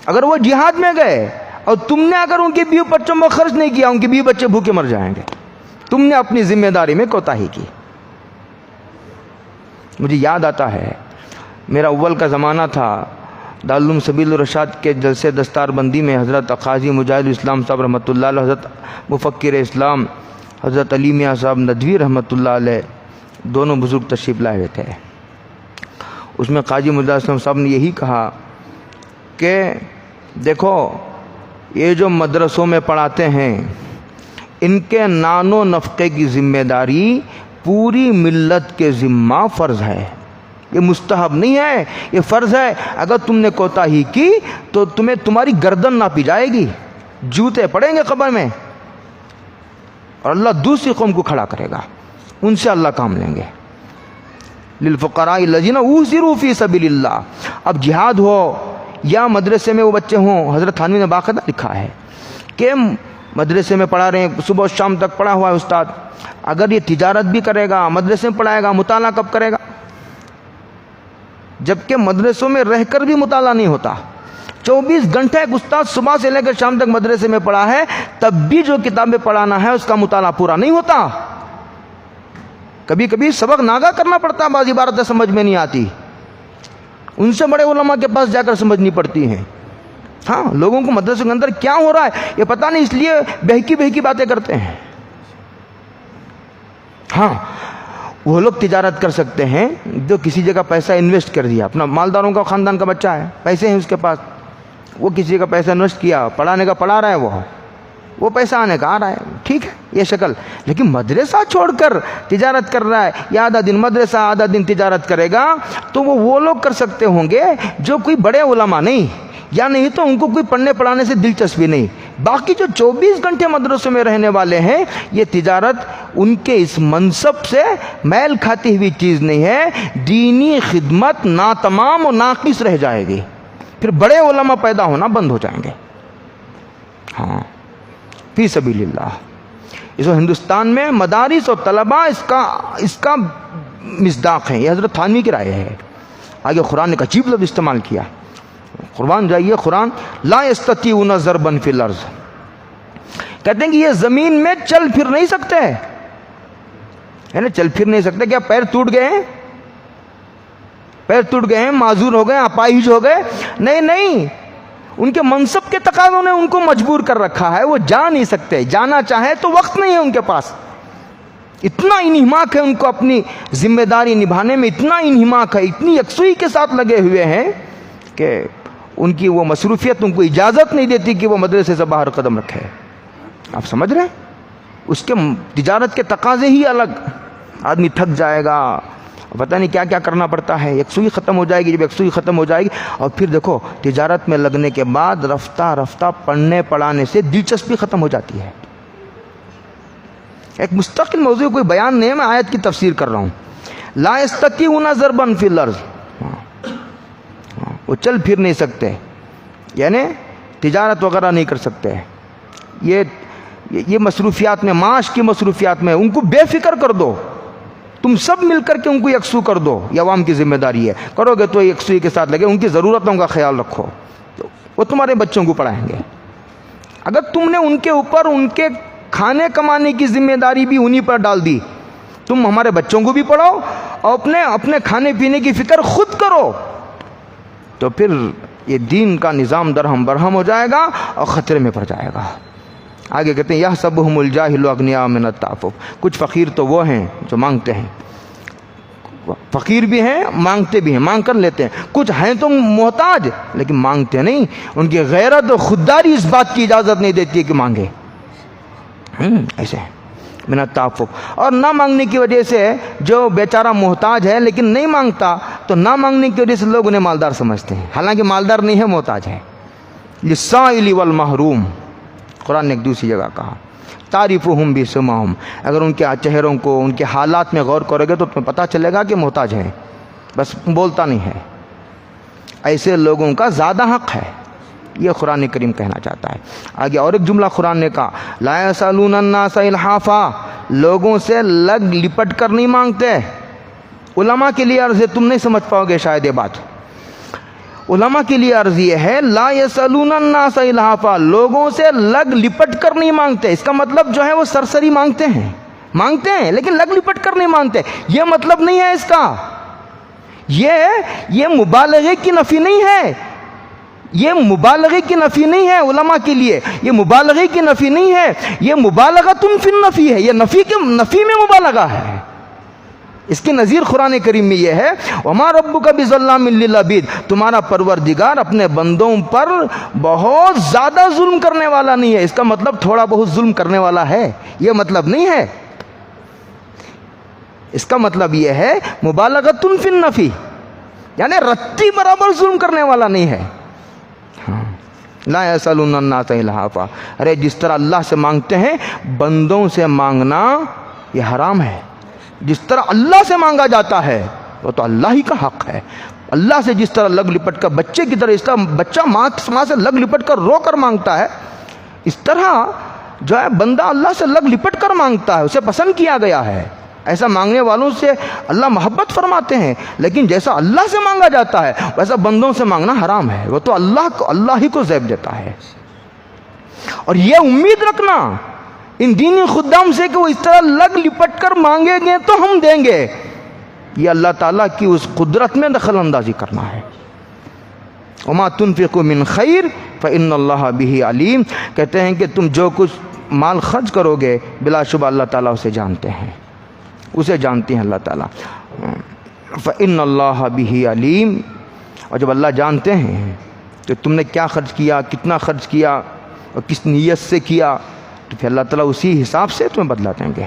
اگر وہ جہاد میں گئے اور تم نے اگر ان کے بیوی بچوں میں خرچ نہیں کیا، ان کے بیوی بچے بھوکے مر جائیں گے. تم نے اپنی ذمہ داری میں کوتاہی کی. مجھے یاد آتا ہے میرا اول کا زمانہ تھا، دارالعلوم سبیل الرشاد کے جلسے دستار بندی میں حضرت قاضی مجاہد الاسلام صاحب رحمۃ اللہ علیہ، حضرت مفکر اسلام حضرت علی میاں صاحب ندوی رحمۃ اللہ علیہ دونوں بزرگ تشریف لائے ہوئے تھے. اس میں قاضی مجاہد الاسلام صاحب نے یہی کہا کہ دیکھو یہ جو مدرسوں میں پڑھاتے ہیں ان کے نان و نفقے کی ذمہ داری پوری ملت کے ذمہ فرض ہے. یہ مستحب نہیں ہے، یہ فرض ہے. اگر تم نے کوتاہی کی تو تمہاری گردن ناپی جائے گی، جوتے پڑیں گے قبر میں، اور اللہ دوسری قوم کو کھڑا کرے گا، ان سے اللہ کام لیں گے. للفقراء الذین احصروا فی سبیل اللہ. اب جہاد ہو یا مدرسے میں وہ بچے ہوں، حضرت تھانوی نے باقاعدہ لکھا ہے کہ مدرسے میں پڑھا رہے ہیں، صبح و شام تک پڑھا ہوا ہے استاد، اگر یہ تجارت بھی کرے گا، مدرسے میں پڑھائے گا، مطالعہ کب کرے گا؟ جبکہ مدرسوں میں رہ کر بھی مطالعہ نہیں ہوتا. 24 گھنٹے ایک استاد صبح سے لے کر شام تک مدرسے میں پڑھا ہے، تب بھی جو کتابیں پڑھانا ہے اس کا مطالعہ پورا نہیں ہوتا. کبھی کبھی سبق ناغہ کرنا پڑتا ہے، بعض عبارتیں سمجھ میں نہیں آتی، ان سے بڑے علماء کے پاس جا کر سمجھنی پڑتی ہیں. ہاں، لوگوں کو مدرسے کے اندر کیا ہو رہا ہے یہ پتہ نہیں، اس لیے بہکی باتیں کرتے ہیں. ہاں، وہ لوگ تجارت کر سکتے ہیں جو کسی جگہ پیسہ انویسٹ کر دیا، اپنا مالداروں کا خاندان کا بچہ ہے، پیسے ہیں اس کے پاس، وہ کسی کا پیسہ انویسٹ کیا، پڑھانے کا پڑھا رہا ہے، وہ پیسہ آنے کا آ رہا ہے، ٹھیک ہے یہ شکل. لیکن مدرسہ چھوڑ کر تجارت کر رہا ہے، یا آدھا دن مدرسہ آدھا دن تجارت کرے گا، تو وہ لوگ کر سکتے ہوں گے جو کوئی بڑے علماء نہیں، یا نہیں تو ان کو کوئی پڑھنے پڑھانے سے دلچسپی نہیں. باقی جو 24 گھنٹے مدرسوں میں رہنے والے ہیں، یہ تجارت ان کے اس منصب سے میل کھاتی ہوئی چیز نہیں ہے. دینی خدمت ناتمام و ناقص رہ جائے گی، پھر بڑے علماء پیدا ہونا بند ہو جائیں گے. ہاں، فی سبیل اللہ. اس ہندوستان میں مدارس اور طلباء اس کا مصداق ہیں. یہ حضرت تھانوی کی رائے ہے. آگے قرآن نے ایک عجیب لفظ استعمال کیا، قربان جائیے قرآن، لا یستطیعون ضربا فی الارض. کہتے ہیں کہ یہ زمین میں چل پھر نہیں سکتے، یعنی چل پھر نہیں سکتے. کیا پیر ٹوٹ گئے ہیں؟ پیر ٹوٹ گئے ہیں، معذور ہو گئے، اپاہج ہو گئے؟ نہیں، ان کے منصب کے تقاضوں نے ان کو مجبور کر رکھا ہے، وہ جا نہیں سکتے. جانا چاہے تو وقت نہیں ہے ان کے پاس. اتنا انہماک ہے ان کو اپنی ذمہ داری نبھانے میں، اتنا انہماک ہے، اتنی یکسوئی کے ساتھ لگے ہوئے ہیں کہ ان کی وہ مصروفیت ان کو اجازت نہیں دیتی کہ وہ مدرسے سے باہر قدم رکھے. آپ سمجھ رہے ہیں؟ اس کے تجارت کے تقاضے ہی الگ. آدمی تھک جائے گا، پتہ نہیں کیا کیا کرنا پڑتا ہے. یکسوئی ختم ہو جائے گی. جب یکسوئی ختم ہو جائے گی، اور پھر دیکھو تجارت میں لگنے کے بعد رفتہ رفتہ پڑھنے پڑھانے سے دلچسپی ختم ہو جاتی ہے. ایک مستقل موضوع کوئی بیان نہیں ہے، میں آیت کی تفسیر کر رہا ہوں. لا یستطیعون ضربا فی الارض، وہ چل پھر نہیں سکتے، یعنی تجارت وغیرہ نہیں کر سکتے. یہ مصروفیات میں، معاش کی مصروفیات میں ان کو بے فکر کر دو. تم سب مل کر کے ان کو یکسو کر دو. یہ عوام کی ذمہ داری ہے. کرو گے تو یکسوئی کے ساتھ لگے، ان کی ضرورتوں کا خیال رکھو، تو وہ تمہارے بچوں کو پڑھائیں گے. اگر تم نے ان کے اوپر ان کے کھانے کمانے کی ذمہ داری بھی انہی پر ڈال دی، تم ہمارے بچوں کو بھی پڑھاؤ اور اپنے کھانے پینے کی فکر خود کرو، تو پھر یہ دین کا نظام درہم برہم ہو جائے گا اور خطرے میں پڑ جائے گا. آگے کہتے ہیں یحسبهم الجاہل اغنیاء من التعفف. کچھ فقیر تو وہ ہیں جو مانگتے ہیں، فقیر بھی ہیں، مانگتے بھی ہیں، مانگ کر لیتے ہیں. کچھ ہیں تو محتاج لیکن مانگتے نہیں. ان کی غیرت اور خودداری اس بات کی اجازت نہیں دیتی کہ مانگے. ایسے من التعفف. اور نہ مانگنے کی وجہ سے جو بیچارہ محتاج ہے لیکن نہیں مانگتا، تو نہ مانگنے کی وجہ سے لوگ انہیں مالدار سمجھتے ہیں، حالانکہ مالدار نہیں ہے، محتاج ہے. للسائل والمحروم. قرآن نے ایک دوسری جگہ کہا تعریفہم بسماہم. اگر ان کے چہروں کو، ان کے حالات میں غور کرو گے تو تمہیں پتہ چلے گا کہ محتاج ہیں، بس بولتا نہیں ہے. ایسے لوگوں کا زیادہ حق ہے. یہ قرآن کریم کہنا چاہتا ہے. آگے اور ایک جملہ قرآن نے کہا لا یسألون الناس الحافا، لوگوں سے لگ لپٹ کر نہیں مانگتے. علماء کے لیے عرض ہے، تم نہیں سمجھ پاؤ گے شاید یہ بات. علماء کے لیے عرض یہ ہے لا یسألون الناس الحافا، لوگوں سے لگ لپٹ کر نہیں مانگتے. اس کا مطلب جو ہے وہ سرسری مانگتے ہیں لیکن لگ لپٹ کر نہیں مانگتے. یہ مطلب نہیں ہے اس کا. یہ مبالغے کی نفی نہیں ہے. یہ مبالغے کی نفی نہیں ہے علماء کے لیے. یہ مبالغے کی نفی نہیں ہے، یہ مبالغۃ فی النفی ہے. یہ نفی میں مبالغہ ہے. اس کی نظیر قرآن کریم میں یہ ہے وما ربک بظلام للعبید، تمہارا پروردگار اپنے بندوں پر بہت زیادہ ظلم کرنے والا نہیں ہے. اس کا مطلب تھوڑا بہت ظلم کرنے والا ہے، یہ مطلب نہیں ہے. اس کا مطلب یہ ہے مبالغۃ فی النفی، یعنی رتی برابر ظلم کرنے والا نہیں ہے. لا یسألون الناس الحافا، ارے جس طرح اللہ سے مانگتے ہیں بندوں سے مانگنا یہ حرام ہے. جس طرح اللہ سے مانگا جاتا ہے وہ تو اللہ ہی کا حق ہے. اللہ سے جس طرح لگ لپٹ کر بچے کی طرح، اس طرح بچہ ماں سے لگ لپٹ کر رو کر مانگتا ہے، اس طرح جو ہے بندہ اللہ سے لگ لپٹ کر مانگتا ہے. اسے پسند کیا گیا ہے. ایسا مانگنے والوں سے اللہ محبت فرماتے ہیں. لیکن جیسا اللہ سے مانگا جاتا ہے ویسا بندوں سے مانگنا حرام ہے. وہ تو اللہ ہی کو زیب دیتا ہے. اور یہ امید رکھنا ان دینی خدام سے کہ وہ اس طرح لگ لپٹ کر مانگیں گے تو ہم دیں گے، یہ اللہ تعالیٰ کی اس قدرت میں دخل اندازی کرنا ہے. وما تنفقوا من خیر فإن اللہ بہ علیم، کہتے ہیں کہ تم جو کچھ مال خرچ کرو گے بلا شبہ اللہ تعالیٰ اسے جانتے ہیں، اسے جانتے ہیں اللہ تعالیٰ. فإن اللہ بہ علیم، اور جب اللہ جانتے ہیں تو تم نے کیا خرچ کیا، کتنا خرچ کیا اور کس نیت سے کیا، تو پھر اللہ تعالیٰ اسی حساب سے تمہیں بدلا دیں گے.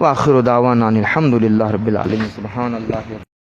وآخر دعوانا الحمد للہ رب العالمین. سبحان اللہ.